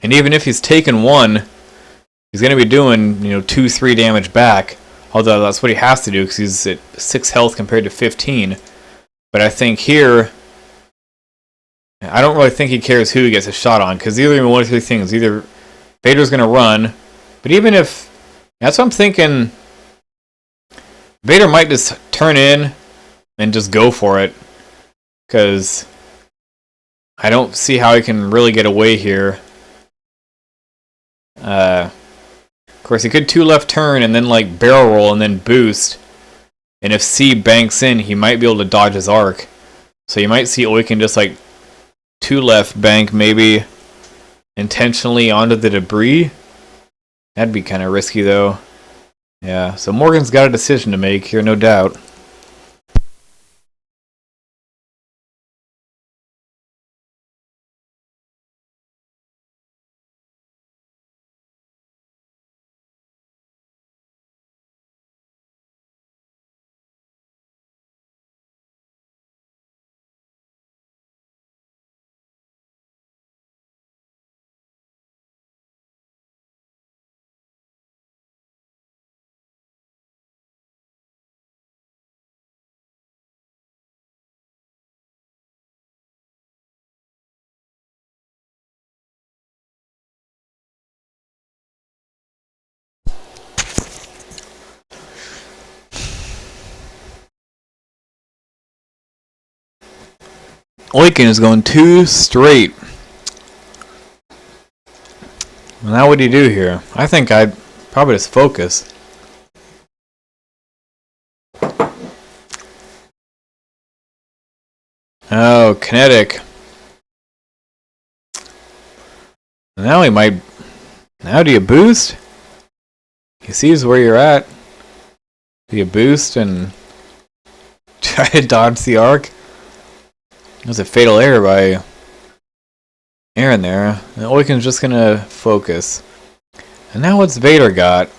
And even if he's taken 1, he's going to be doing, 2-3 damage back. Although that's what he has to do, because he's at 6 health compared to 15. But I think here, I don't really think he cares who he gets a shot on, because either one of 3 things. Either Vader's going to run, but even if, that's what I'm thinking, Vader might just turn in and just go for it, because I don't see how he can really get away here. Of course, he could 2 left turn and then like barrel roll and then boost. And if C banks in, he might be able to dodge his arc. So you might see Oiken just like 2 left bank maybe intentionally onto the debris. That'd be kind of risky though. Yeah, so Morgan's got a decision to make here, no doubt. Oiken is going 2 straight. Now what do you do here? I think I'd probably just focus. Oh, kinetic. Now he might... Now do you boost? He sees where you're at. Do you boost and try to dodge the arc? That was a fatal error by Aaron there. And Oiken's just gonna focus. And now what's Vader got?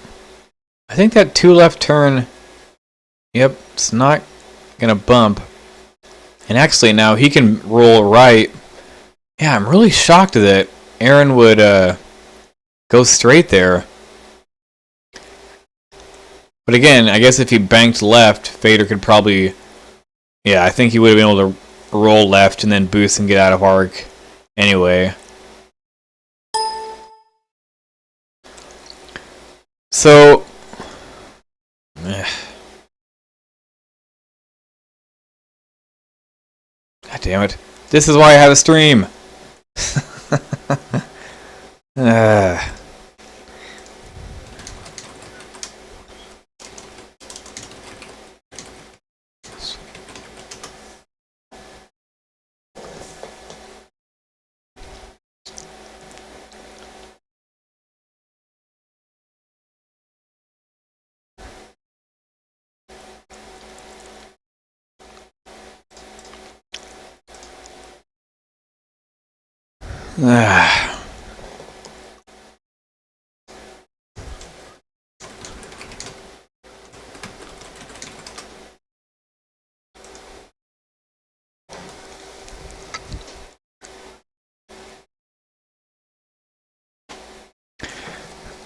I think that 2 left turn... Yep, it's not gonna bump. And actually now he can roll right. Yeah, I'm really shocked that Aaron would go straight there. But again, I guess if he banked left, Vader could probably... Yeah, I think he would have been able to roll left and then boost and get out of arc anyway. So... God damn it. This is why I have a stream.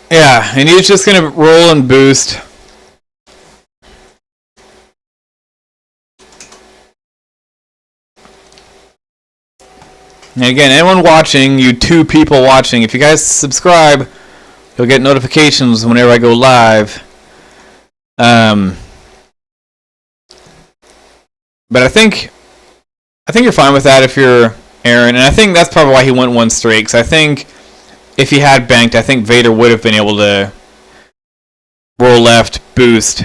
Yeah, and he's just gonna roll and boost. And again, anyone watching, you 2 people watching, if you guys subscribe, you'll get notifications whenever I go live. But I think you're fine with that if you're Aaron, and I think that's probably why he went 1 straight. Because I think if he had banked, I think Vader would have been able to roll left, boost,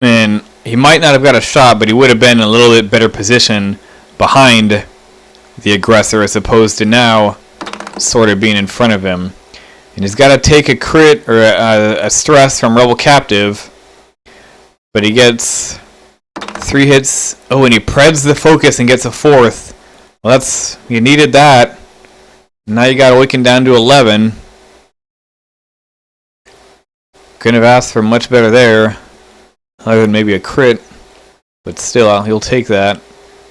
and he might not have got a shot, but he would have been in a little bit better position behind the aggressor as opposed to now sort of being in front of him. And he's got to take a crit or a stress from Rebel Captive, but he gets 3 hits. Oh, and he preds the focus and gets a 4th. Well, you needed that. Now you got Oiken down to 11. Couldn't have asked for much better there, other than maybe a crit, but still, he'll take that.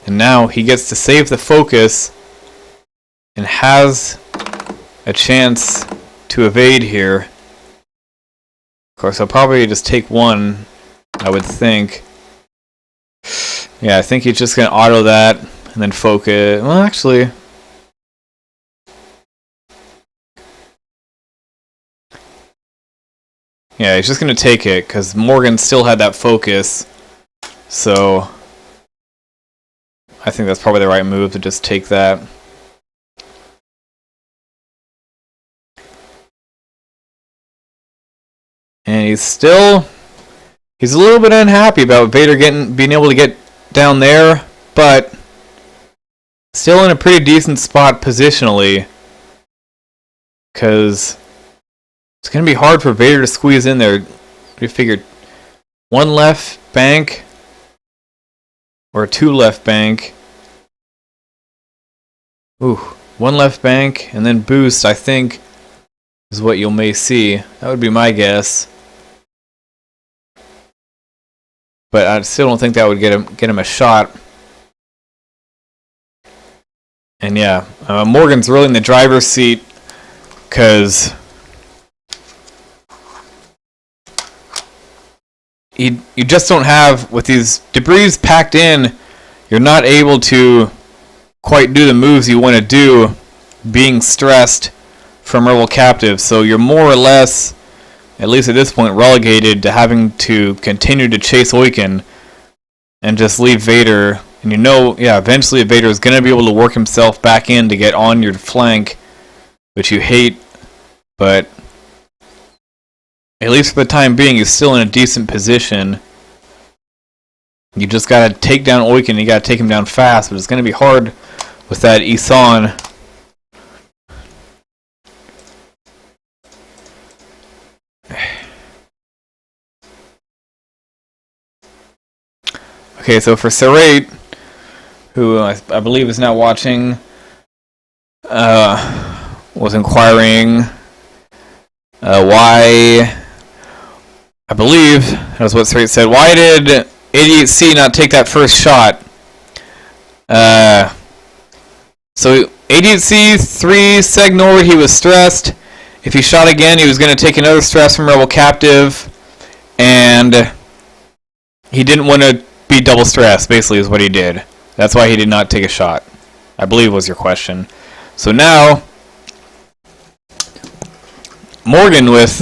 And now he gets to save the focus and has a chance to evade here. Of course, I'll probably just take 1, I would think. Yeah, I think he's just going to auto that and then focus. Well, actually... Yeah, he's just going to take it, because Morgan still had that focus. So, I think that's probably the right move to just take that. And he's a little bit unhappy about Vader being able to get down there, but still in a pretty decent spot positionally, because it's going to be hard for Vader to squeeze in there. We figured one left bank or two left bank. Ooh, one left bank and then boost, I think, is what you may see. That would be my guess. But I still don't think that would get him a shot. And yeah, Morgan's really in the driver's seat because you just don't have, with these debris packed in, you're not able to quite do the moves you want to do being stressed from rebel captives. So you're more or less, at least at this point, relegated to having to continue to chase Oiken and just leave Vader. And eventually Vader is going to be able to work himself back in to get on your flank, which you hate, but at least for the time being, he's still in a decent position. You just got to take down Oiken, you got to take him down fast, but it's going to be hard with that Isan. Okay, so for Reid, who I believe is now watching, was inquiring why, I believe that was what Reid said, why did 88C not take that first shot? So 88C, 3 Segnor, he was stressed. If he shot again, he was going to take another stress from Rebel Captive, and he didn't want to be double stressed, basically, is what he did. That's why he did not take a shot, I believe was your question. So now, Morgan with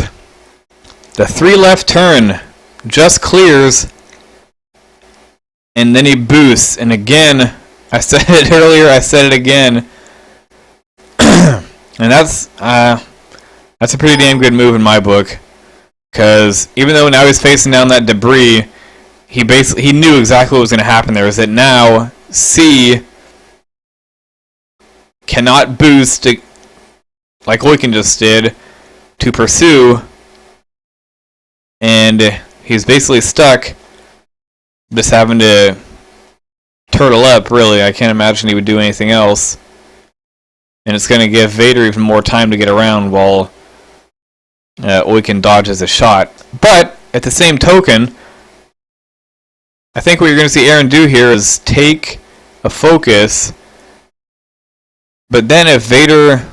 the 3 left turn just clears, and then he boosts. And again, I said it earlier, I said it again, and that's a pretty damn good move in my book, because even though now he's facing down that debris, he knew exactly what was going to happen there. Is that now C cannot boost like Oiken just did to pursue, and he's basically stuck just having to turtle up, really. I can't imagine he would do anything else. And it's going to give Vader even more time to get around while Oiken dodges a shot. But, at the same token, I think what you're going to see Aaron do here is take a focus, but then if Vader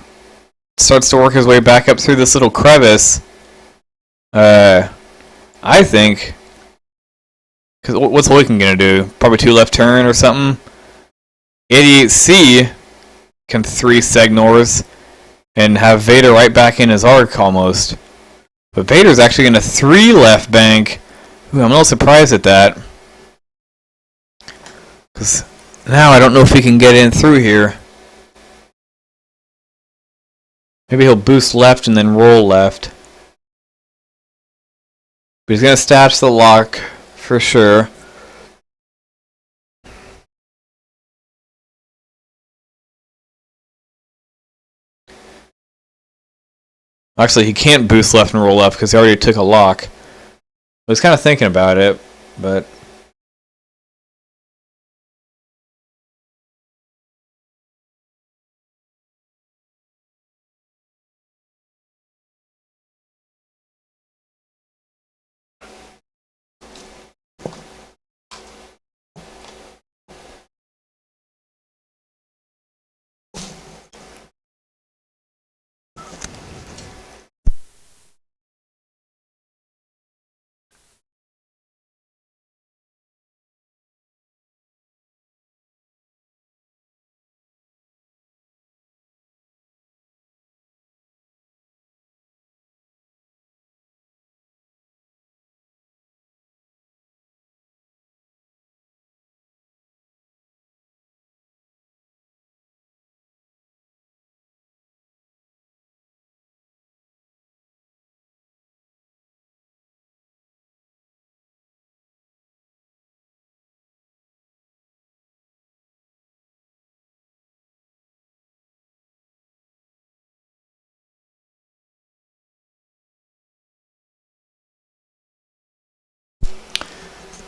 starts to work his way back up through this little crevice, I think, because what's Oiken going to do? Probably 2 left turn or something. 88C can 3 Segnors and have Vader right back in his arc almost. But Vader's actually going to 3 left bank. Ooh, I'm a little surprised at that, because now I don't know if he can get in through here. Maybe he'll boost left and then roll left. But he's going to stash the lock for sure. Actually, he can't boost left and roll left because he already took a lock. I was kind of thinking about it, but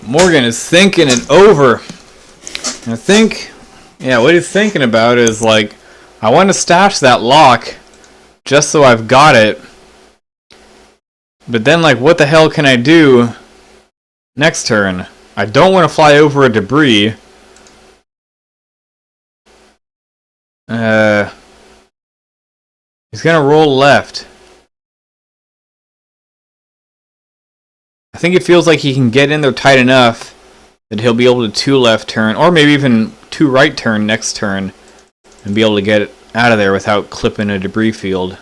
Morgan is thinking it over. I think, yeah, what he's thinking about is like, I want to stash that lock just so I've got it. But then, like, what the hell can I do next turn? I don't want to fly over a debris. He's gonna roll left. I think it feels like he can get in there tight enough that he'll be able to 2 left turn, or maybe even 2 right turn next turn, and be able to get it out of there without clipping a debris field.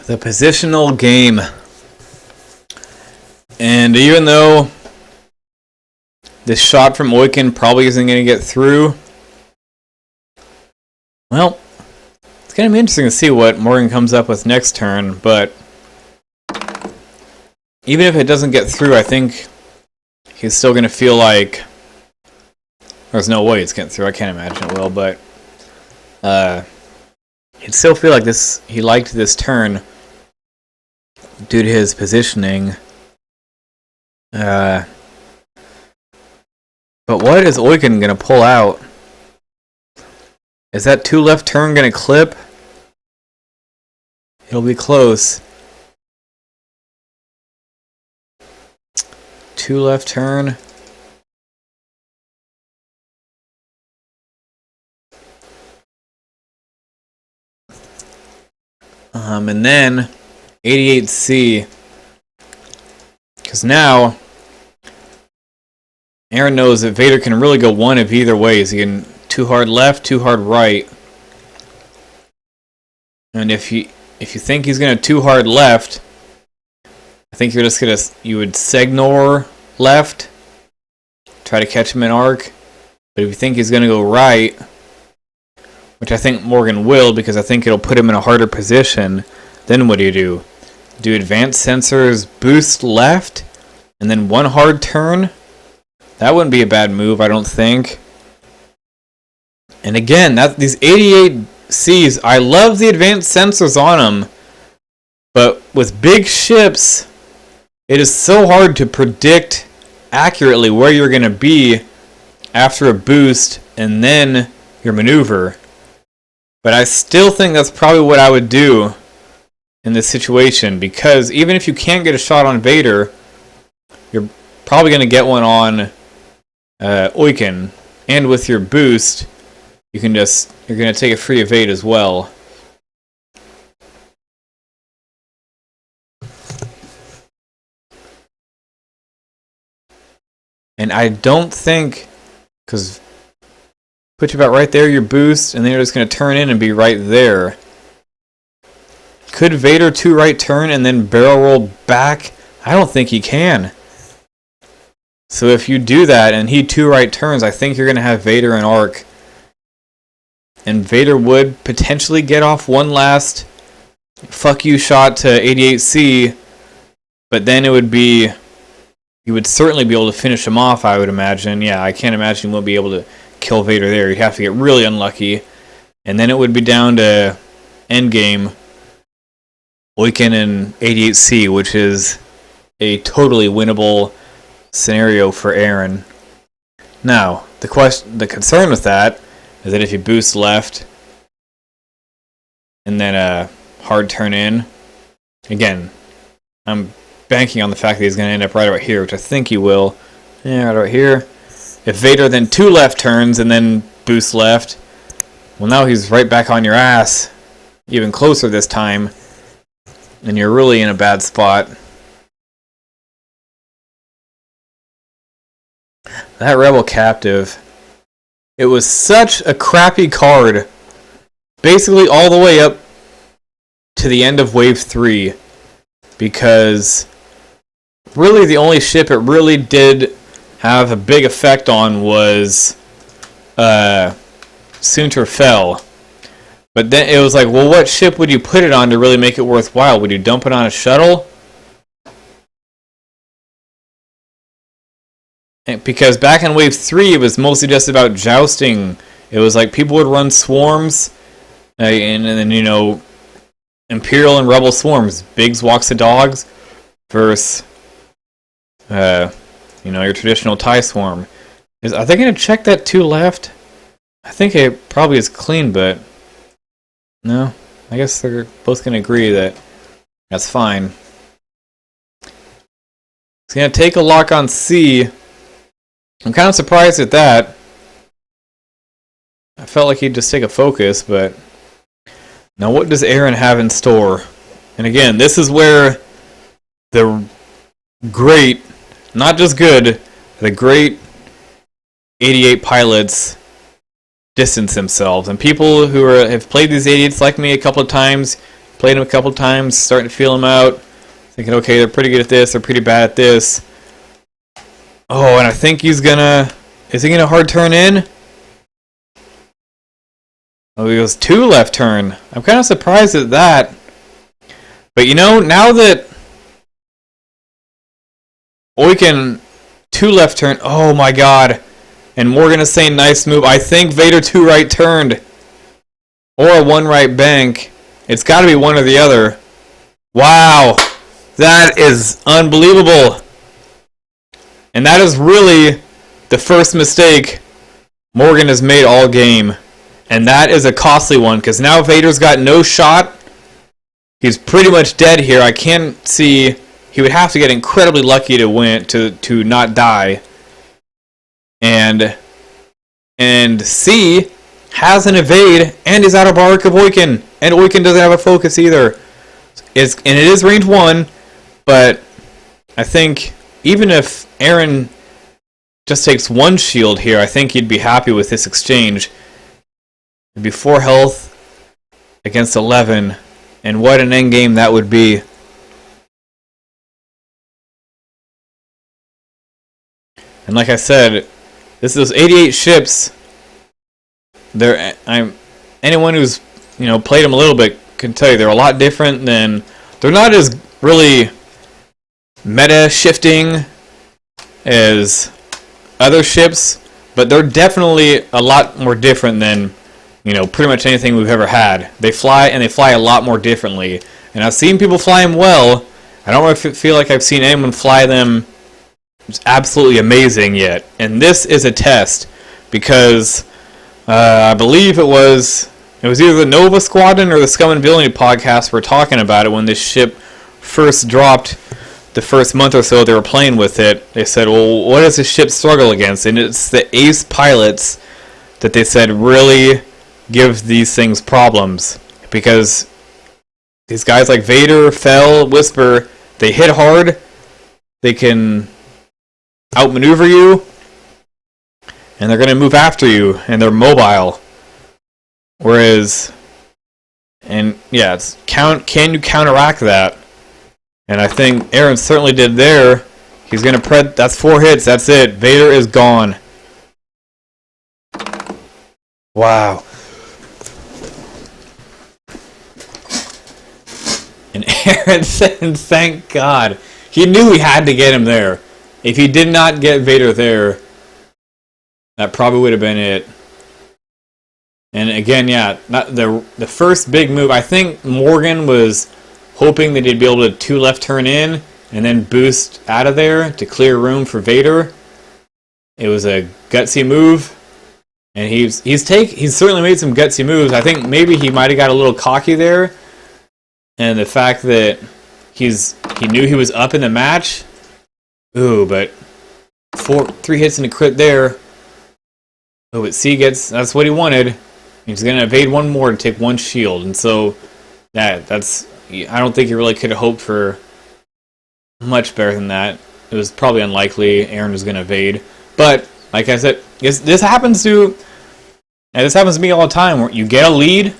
The positional game. And even though this shot from Oiken probably isn't going to get through, well, it's going to be interesting to see what Morgan comes up with next turn. But even if it doesn't get through, I think he's still going to feel like there's no way it's getting through. I can't imagine it will, but he'd still feel like this. He liked this turn due to his positioning. But what is Oiken going to pull out? Is that 2 left turn going to clip? It'll be close. 2 left turn. And then 88C. Because now Aaron knows that Vader can really go one of either ways. He can 2 hard left, 2 hard right. And if you think he's gonna 2 hard left, I think you're just gonna would Segnor left, try to catch him in arc. But if you think he's gonna go right, which I think Morgan will, because I think it'll put him in a harder position, then what do? Do advanced sensors boost left, and then 1 hard turn? That wouldn't be a bad move, I don't think. And again, these 88Cs, I love the advanced sensors on them, but with big ships, it is so hard to predict accurately where you're going to be after a boost and then your maneuver. But I still think that's probably what I would do in this situation, because even if you can't get a shot on Vader, you're probably going to get one on Oiken, and with your boost, you're going to take a free evade as well. And I don't think, because put you about right there, your boost, and then you're just going to turn in and be right there. Could Vader 2 right turn and then barrel roll back? I don't think he can. So if you do that and he 2 right turns, I think you're going to have Vader in arc. And Vader would potentially get off one last fuck you shot to 88C, but then it would be, you would certainly be able to finish him off, I would imagine. Yeah, I can't imagine you won't be able to kill Vader there. You'd have to get really unlucky. And then it would be down to endgame Oiken and 88C, which is a totally winnable scenario for Aaron. Now, the concern with that is that if you boost left and then a hard turn in, again, I'm banking on the fact that he's going to end up right about here, which I think he will. Yeah, right about here. If Vader then 2 left turns and then boosts left, well, now he's right back on your ass, even closer this time, and you're really in a bad spot. That Rebel Captive, it was such a crappy card, basically all the way up to the end of Wave 3, because really the only ship it really did have a big effect on was Soontir Fel. But then it was like, well, what ship would you put it on to really make it worthwhile? Would you dump it on a shuttle? Because back in Wave 3, it was mostly just about jousting. It was like people would run swarms, and then, you know, Imperial and Rebel swarms. Biggs walks the dogs versus, you know, your traditional TIE swarm. Are they going to check that 2 left? I think it probably is clean, but no. I guess they're both going to agree that that's fine. It's going to take a lock on C. I'm kind of surprised at that. I felt like he'd just take a focus, but now what does Aaron have in store? And again, this is where the great, not just good, the great 88 pilots distance themselves. And people who have played these 88s like me a couple of times, played them a couple of times, starting to feel them out, thinking, okay, they're pretty good at this, they're pretty bad at this. Oh, and I think he's gonna... Is he gonna hard turn in? Oh, he goes 2 left turn. I'm kind of surprised at that. But you know, now that Oiken 2 left turn... Oh my god. And Morgan is saying nice move. I think Vader 2 right turned. Or a 1 right bank. It's got to be one or the other. Wow. That is unbelievable. And that is really the first mistake Morgan has made all game. And that is a costly one, because now Vader's got no shot. He's pretty much dead here. I can't see... He would have to get incredibly lucky to win, to not die. And C has an evade and is out of arc of Oiken. And Oiken doesn't have a focus either. And it is range 1, but I think... Even if Aaron just takes 1 shield here, I think he'd be happy with this exchange. It'd be 4 health against 11, and what an endgame that would be. And like I said, this is 88 ships. Anyone who's played them a little bit can tell you they're a lot different than... They're not as really meta shifting as other ships, but they're definitely a lot more different than pretty much anything we've ever had. They fly, and they fly a lot more differently, and I've seen people fly them well. I don't really feel like I've seen anyone fly them just absolutely amazing yet, and this is a test, because I believe it was either the Nova Squadron or the Scum and Villainy podcast were talking about it when this ship first dropped. The first month or so they were playing with it, they said, well, what does this ship struggle against? And it's the ace pilots that they said really give these things problems. Because these guys like Vader, Fel, Whisper, they hit hard, they can outmaneuver you, and they're going to move after you, and they're mobile. Whereas, and yeah, can you counteract that? And I think Aaron certainly did there. He's going to that's 4 hits. That's it. Vader is gone. Wow. And Aaron said, thank God. He knew he had to get him there. If he did not get Vader there, that probably would have been it. And again, yeah, not the first big move. I think Morgan was hoping that he'd be able to 2 left turn in, and then boost out of there to clear room for Vader. It was a gutsy move, and he's certainly made some gutsy moves. I think maybe he might have got a little cocky there, and the fact that he knew he was up in the match. Ooh, but 3 hits and a crit there. Oh, but C that's what he wanted. He's gonna evade one more to take 1 shield, and so that's I don't think he really could have hoped for much better than that. It was probably unlikely Aaron was gonna evade. But like I said, this happens to me all the time. Where you get a lead,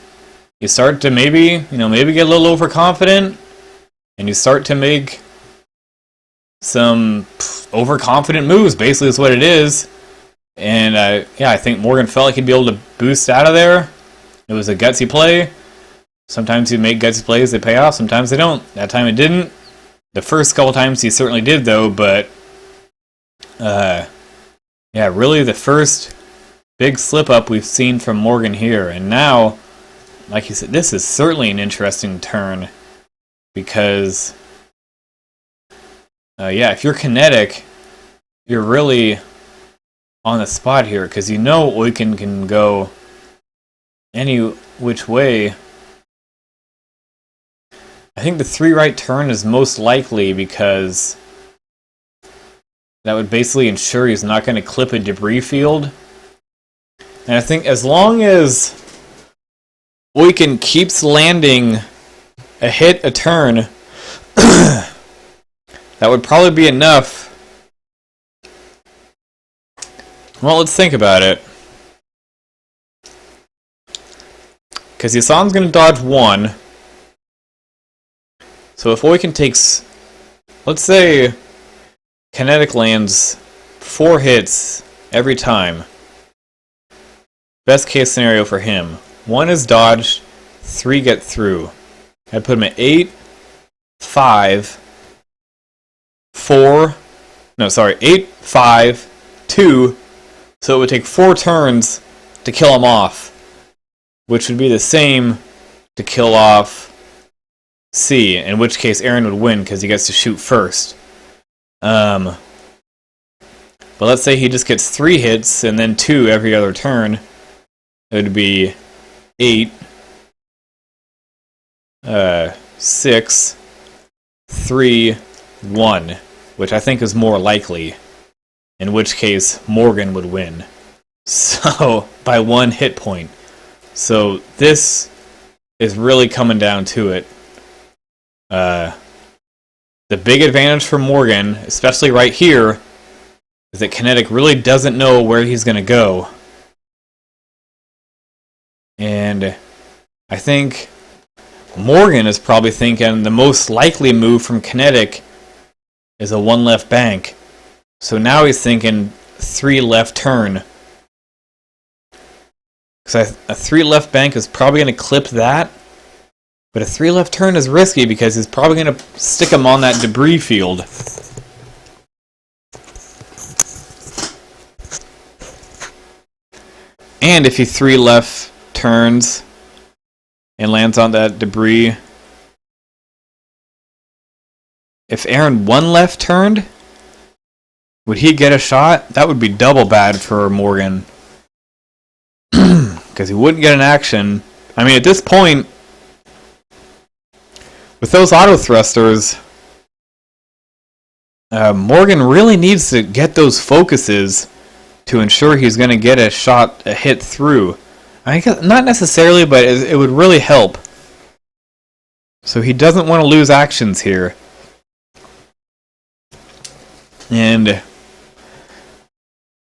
you start to maybe get a little overconfident, and you start to make some overconfident moves. Basically, is what it is. And I think Morgan felt like he'd be able to boost out of there. It was a gutsy play. Sometimes you make gutsy plays, they pay off. Sometimes they don't. That time it didn't. The first couple times he certainly did, though. But really the first big slip up we've seen from Morgan here. And now, like you said, this is certainly an interesting turn because if you're kinetic, you're really on the spot here because Oiken can go any which way. I think the 3 right turn is most likely because that would basically ensure he's not going to clip a debris field. And I think as long as Oiken keeps landing a hit a turn, that would probably be enough. Well, let's think about it. Because Yasan's going to dodge 1. So if Oiken takes, let's say, kinetic lands 4 hits every time. Best case scenario for him. 1 is dodged, 3 get through. I'd put him at 8, 5, 8, 5, 2. So it would take 4 turns to kill him off, which would be the same to kill off C, in which case Aaron would win because he gets to shoot first. But let's say he just gets 3 hits and then 2 every other turn. It would be 8, 6, 3, 1, which I think is more likely. In which case, Morgan would win. So, by 1 hit point. So, this is really coming down to it. The big advantage for Morgan, especially right here, is that Kinetic really doesn't know where he's going to go. And I think Morgan is probably thinking the most likely move from Kinetic is a 1 left bank. So now he's thinking 3 left turn. Because a 3 left bank is probably going to clip that. But a 3 left turn is risky because he's probably going to stick him on that debris field. And if he 3 left turns and lands on that debris, if Aaron 1 left turned, would he get a shot? That would be double bad for Morgan. Because he wouldn't get an action. I mean, at this point, with those auto thrusters, Morgan really needs to get those focuses to ensure he's going to get a hit through. I guess not necessarily, but it would really help. So he doesn't want to lose actions here.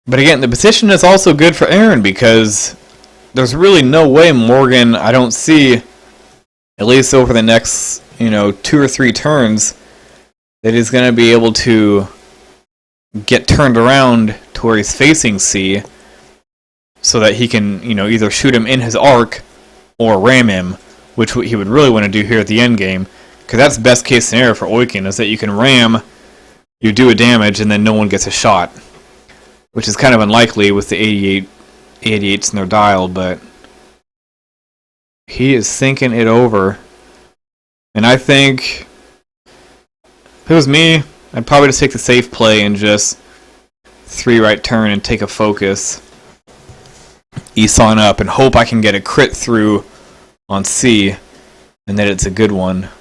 But again, the position is also good for Aaron because there's really no way Morgan, I don't see, at least over the next 2 or 3 turns, that he's going to be able to get turned around to where he's facing C so that he can, either shoot him in his arc or ram him, which he would really want to do here at the end game, because that's the best case scenario for Oiken, is that you can ram, you do a damage, and then no one gets a shot, which is kind of unlikely with the 88s in their dial, but he is thinking it over. And I think If it was me, I'd probably just take the safe play and just 3 right turn and take a focus. Isan up and hope I can get a crit through on C and that it's a good one. And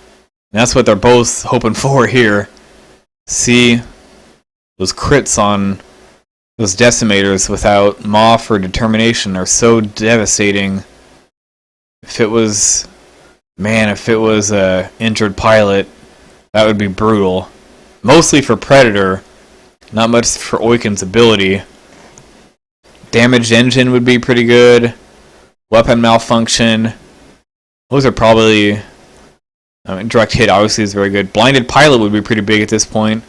that's what they're both hoping for here. C, those crits on those decimators without Moth or Determination are so devastating. If it was a injured pilot, that would be brutal. Mostly for Predator, not much for Oiken's ability. Damaged engine would be pretty good. Weapon malfunction. Those are probably... direct hit obviously is very good. Blinded pilot would be pretty big at this point.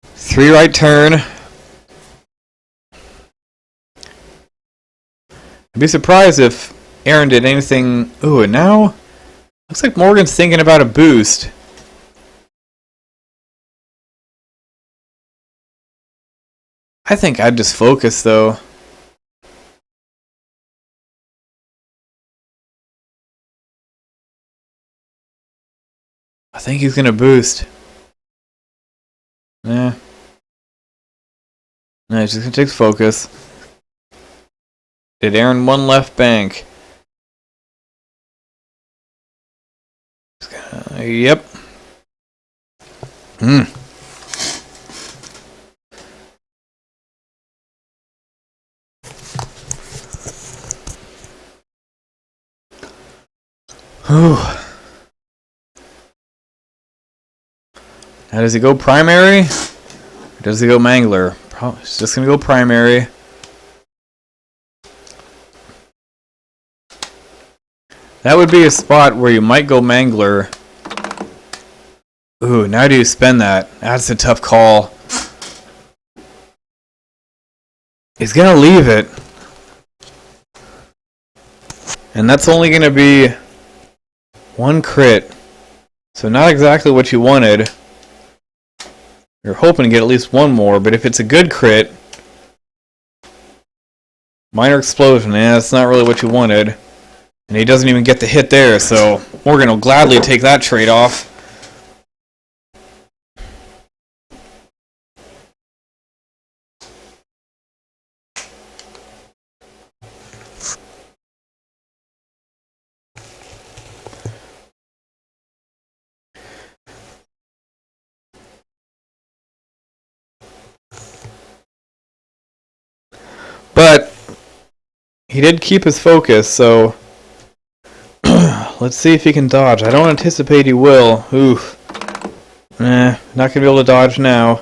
3 right turn. I'd be surprised if Aaron did anything... Ooh, and now... Looks like Morgan's thinking about a boost. I think I'd just focus, though. I think he's gonna boost. Yeah. No, he's just gonna take focus. Did Aaron one left bank? Yep. Whew. Now does he go primary? Or does he go Mangler? Probably he's just gonna go primary. That would be a spot where you might go Mangler. Ooh, now do you spend that? That's a tough call. He's gonna leave it. And that's only gonna be 1 crit. So not exactly what you wanted. You're hoping to get at least 1 more, but if it's a good crit... Minor explosion, yeah, that's not really what you wanted. And he doesn't even get the hit there, so Morgan will gladly take that trade-off. But he did keep his focus, so let's see if he can dodge. I don't anticipate he will. Oof. Not going to be able to dodge now.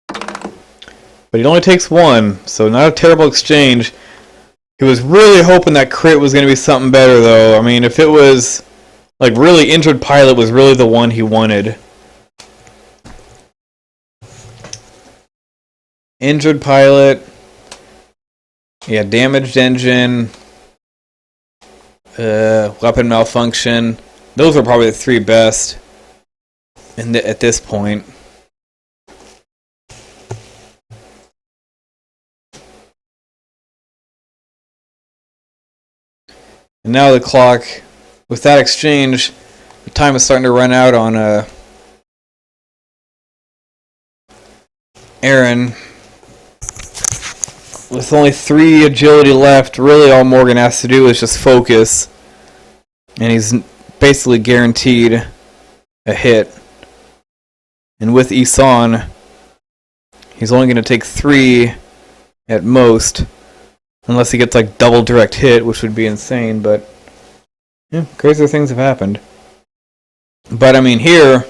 But he only takes 1, so not a terrible exchange. He was really hoping that crit was going to be something better, though. I mean, if it was, like, really injured pilot was really the one he wanted. Injured pilot. Yeah, damaged engine. Weapon malfunction. Those are probably the 3 best at this point. And now the clock, with that exchange, the time is starting to run out on Aaron. With only 3 agility left, really all Morgan has to do is just focus. And he's basically guaranteed a hit. And with Isan, he's only going to take 3 at most. Unless he gets like double direct hit, which would be insane. But yeah, crazier things have happened. But I mean here,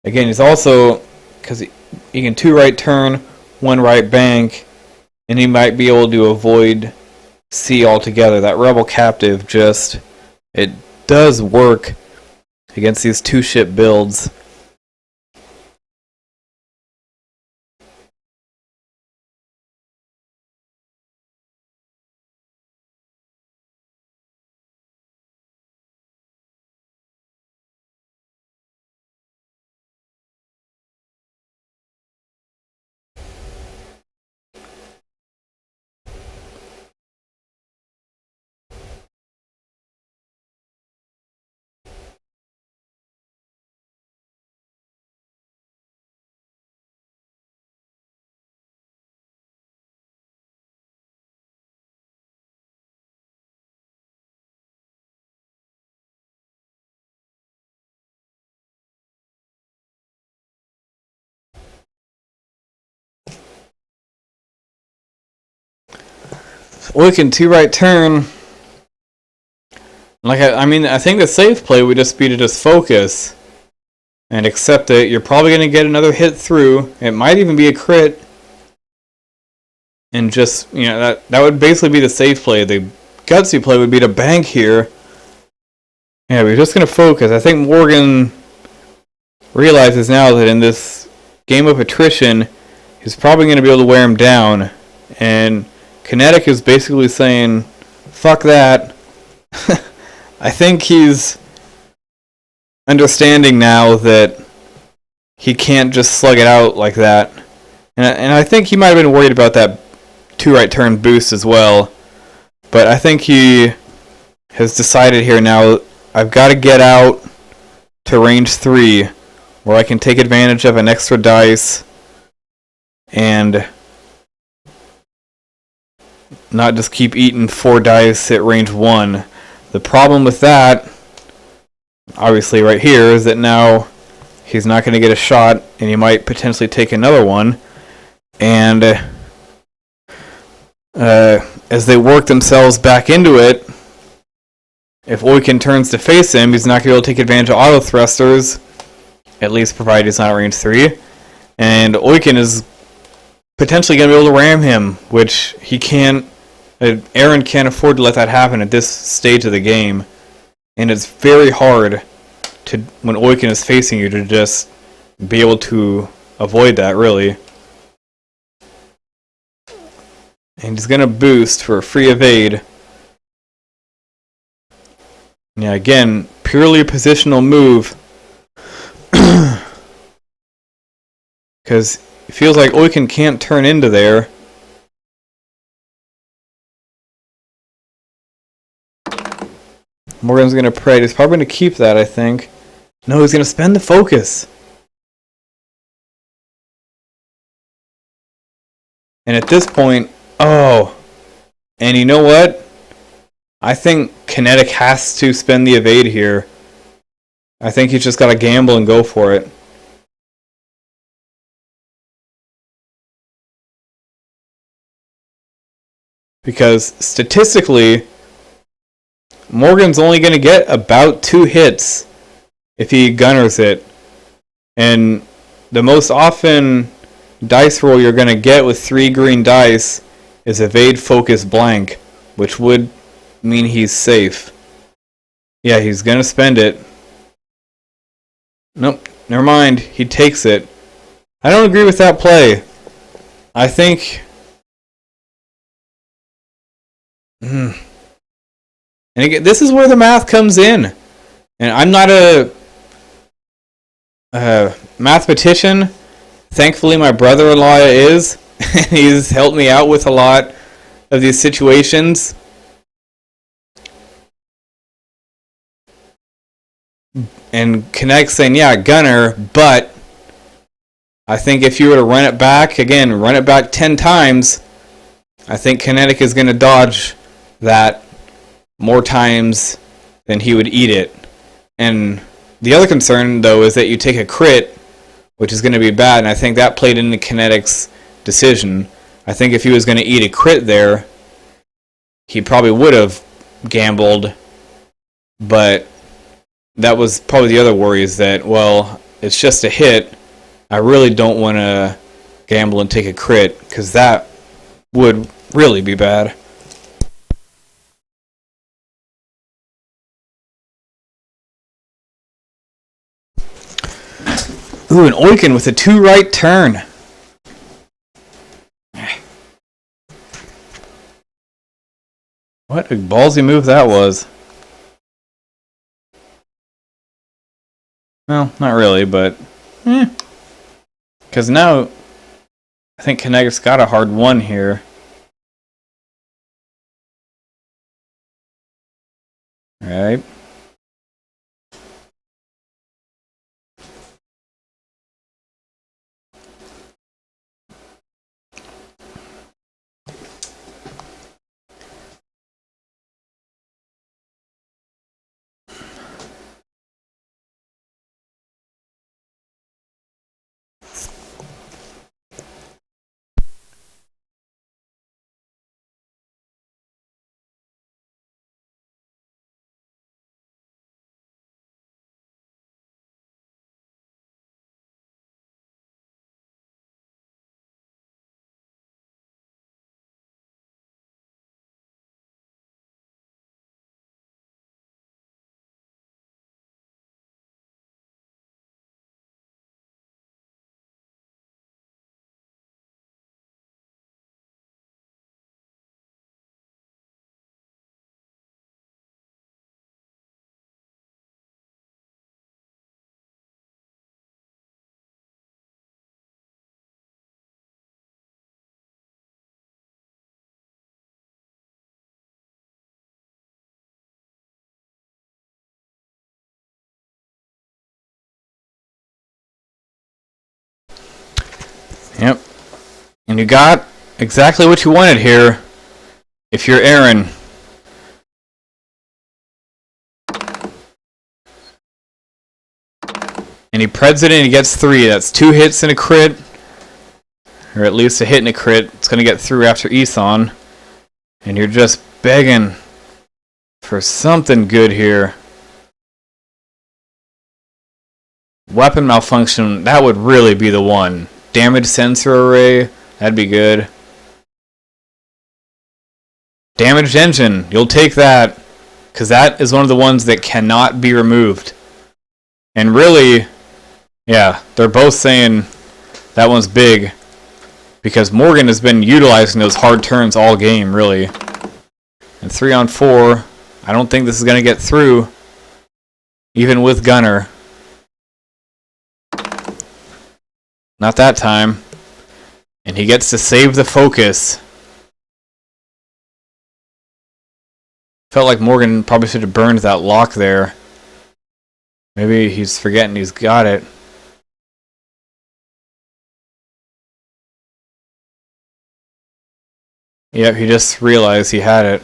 again, he's also, because he can 2 right turn, 1 right bank. And he might be able to avoid C altogether. That Rebel Captive just... It does work against these 2-ship builds. Oiken 2 right turn. Like I mean, I think the safe play would just be to just focus and accept it. You're probably going to get another hit through. It might even be a crit. And just, you know, that would basically be the safe play. The gutsy play would be to bank here. Yeah, we're just going to focus. I think Morgan realizes now that in this game of attrition, he's probably going to be able to wear him down. And Kinetic is basically saying, fuck that. I think he's understanding now that he can't just slug it out like that. And I think he might have been worried about that 2 right turn boost as well. But I think he has decided here now, I've got to get out to range 3 where I can take advantage of an extra dice and not just keep eating 4 dice at range 1. The problem with that, obviously right here, is that now he's not going to get a shot and he might potentially take another one. And as they work themselves back into it, if Oiken turns to face him, he's not going to be able to take advantage of auto thrusters, at least provided he's not at range 3. And Oiken is potentially going to be able to ram him, which he can't. Aaron can't afford to let that happen at this stage of the game. And it's very hard to, when Oiken is facing you, to just be able to avoid that, really. And he's going to boost for a free evade. Yeah, again, purely a positional move. Because it feels like Oiken can't turn into there. Morgan's going to pray. He's probably going to keep that, I think. No, he's going to spend the focus. And at this point, oh. And you know what? I think Kinetic has to spend the evade here. I think he's just got to gamble and go for it. Because statistically, Morgan's only going to get about 2 hits if he gunners it. And the most often dice roll you're going to get with 3 green dice is evade, focus, blank, which would mean he's safe. Yeah, he's going to spend it. Nope, never mind. He takes it. I don't agree with that play. I think... And again, this is where the math comes in. And I'm not a mathematician. Thankfully, my brother-in-law is. He's helped me out with a lot of these situations. And Kinetic saying, yeah, gunner, but I think if you were to run it back, again, run it back 10 times, I think Kinetic is going to dodge that more times than he would eat it. And the other concern, though, is that you take a crit, which is going to be bad, and I think that played into Kinetic's decision. I think if he was going to eat a crit there, he probably would have gambled, but that was probably the other worry, is that, well, it's just a hit. I really don't want to gamble and take a crit, because that would really be bad. Ooh, an Oiken with a 2 right turn. What a ballsy move that was. Well, not really, but... Because now, I think Kinetic's got a hard 1 here. Alright. Yep. And you got exactly what you wanted here if you're Aaron. And he preds it and he gets 3. That's 2 hits and a crit. Or at least a hit and a crit. It's going to get through after Ethan. And you're just begging for something good here. Weapon malfunction, that would really be the one. Damage sensor array, that'd be good. Damaged engine, you'll take that. Because that is one of the ones that cannot be removed. And really, yeah, they're both saying that one's big. Because Morgan has been utilizing those hard turns all game, really. And 3 on 4, I don't think this is going to get through. Even with Gunner. Not that time. And he gets to save the focus. Felt like Morgan probably should have burned that lock there. Maybe he's forgetting he's got it. Yep, he just realized he had it.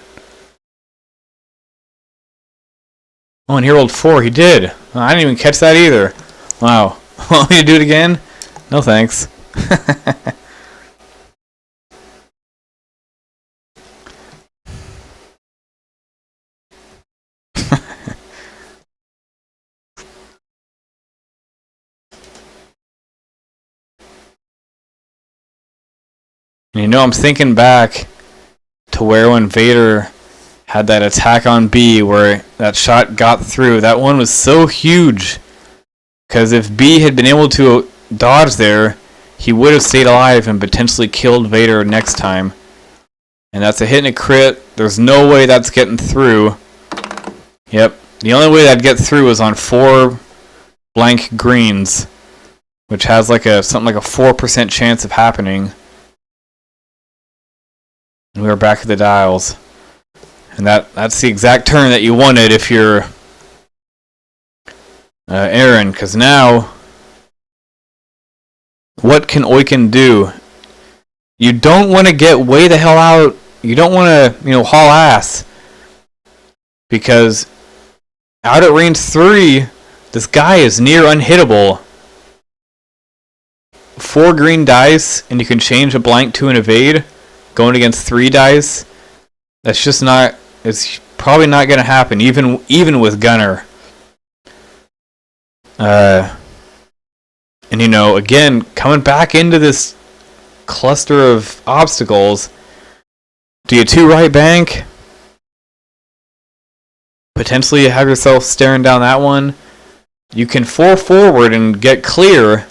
Oh, and he rolled 4. He did. Oh, I didn't even catch that either. Wow. Want me to do it again? No thanks. And you know, I'm thinking back to where when Vader had that attack on B where that shot got through. That one was so huge. Because if B had been able to dodge there, he would have stayed alive and potentially killed Vader next time. And that's a hit and a crit. There's no way that's getting through. Yep. The only way that'd get through is on 4 blank greens, which has like something like a 4% chance of happening. And we are back at the dials. And that's the exact turn that you wanted if you're Aaron, because now what can Oiken do? You don't want to get way the hell out. You don't want to, haul ass. Because out at range 3, this guy is near unhittable. 4 green dice, and you can change a blank to an evade. Going against 3 dice, that's just not. It's probably not going to happen, even with Gunner. And again, coming back into this cluster of obstacles. Do you 2 right bank? Potentially have yourself staring down that one. You can 4 forward and get clear.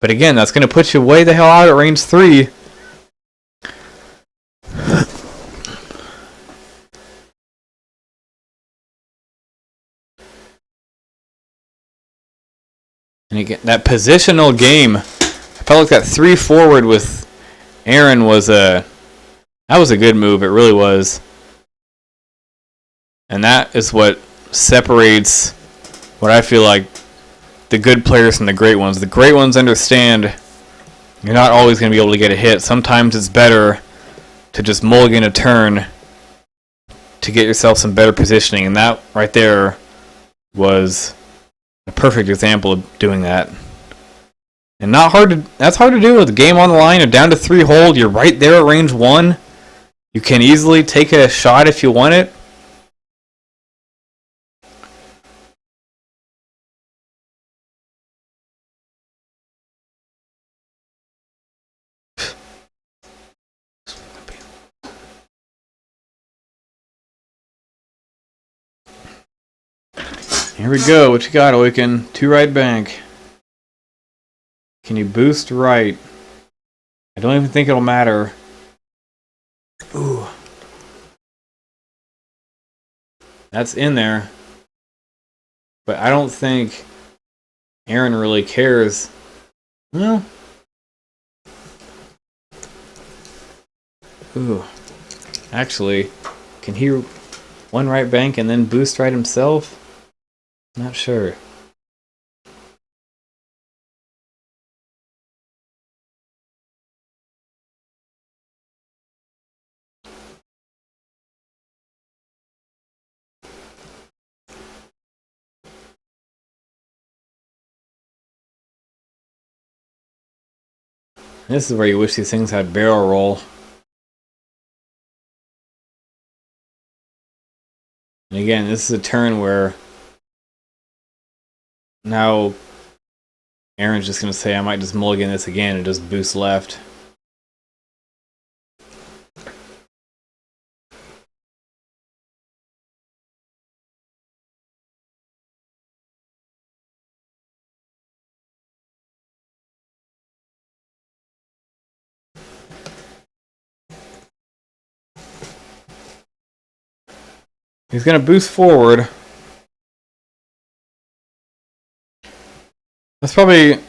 But again, that's going to put you way the hell out at range 3. And again, that positional game, I felt like that 3 forward with Aaron was that was a good move. It really was. And that is what separates what I feel like the good players from the great ones. The great ones understand you're not always going to be able to get a hit. Sometimes it's better to just mulligan a turn to get yourself some better positioning. And that right there was a perfect example of doing that. And that's hard to do with the game on the line. You're down to 3 hold. You're right there at range 1. You can easily take a shot if you want it. Here we go. What you got, Oiken? 2 right bank. Can you boost right? I don't even think it'll matter. Ooh. That's in there. But I don't think Aaron really cares. Well. Ooh. Actually, can he 1 right bank and then boost right himself? Not sure. This is where you wish these things had barrel roll. And again, this is a turn where now Aaron's just going to say, I might just mulligan this again and just boost left. He's going to boost forward. That's probably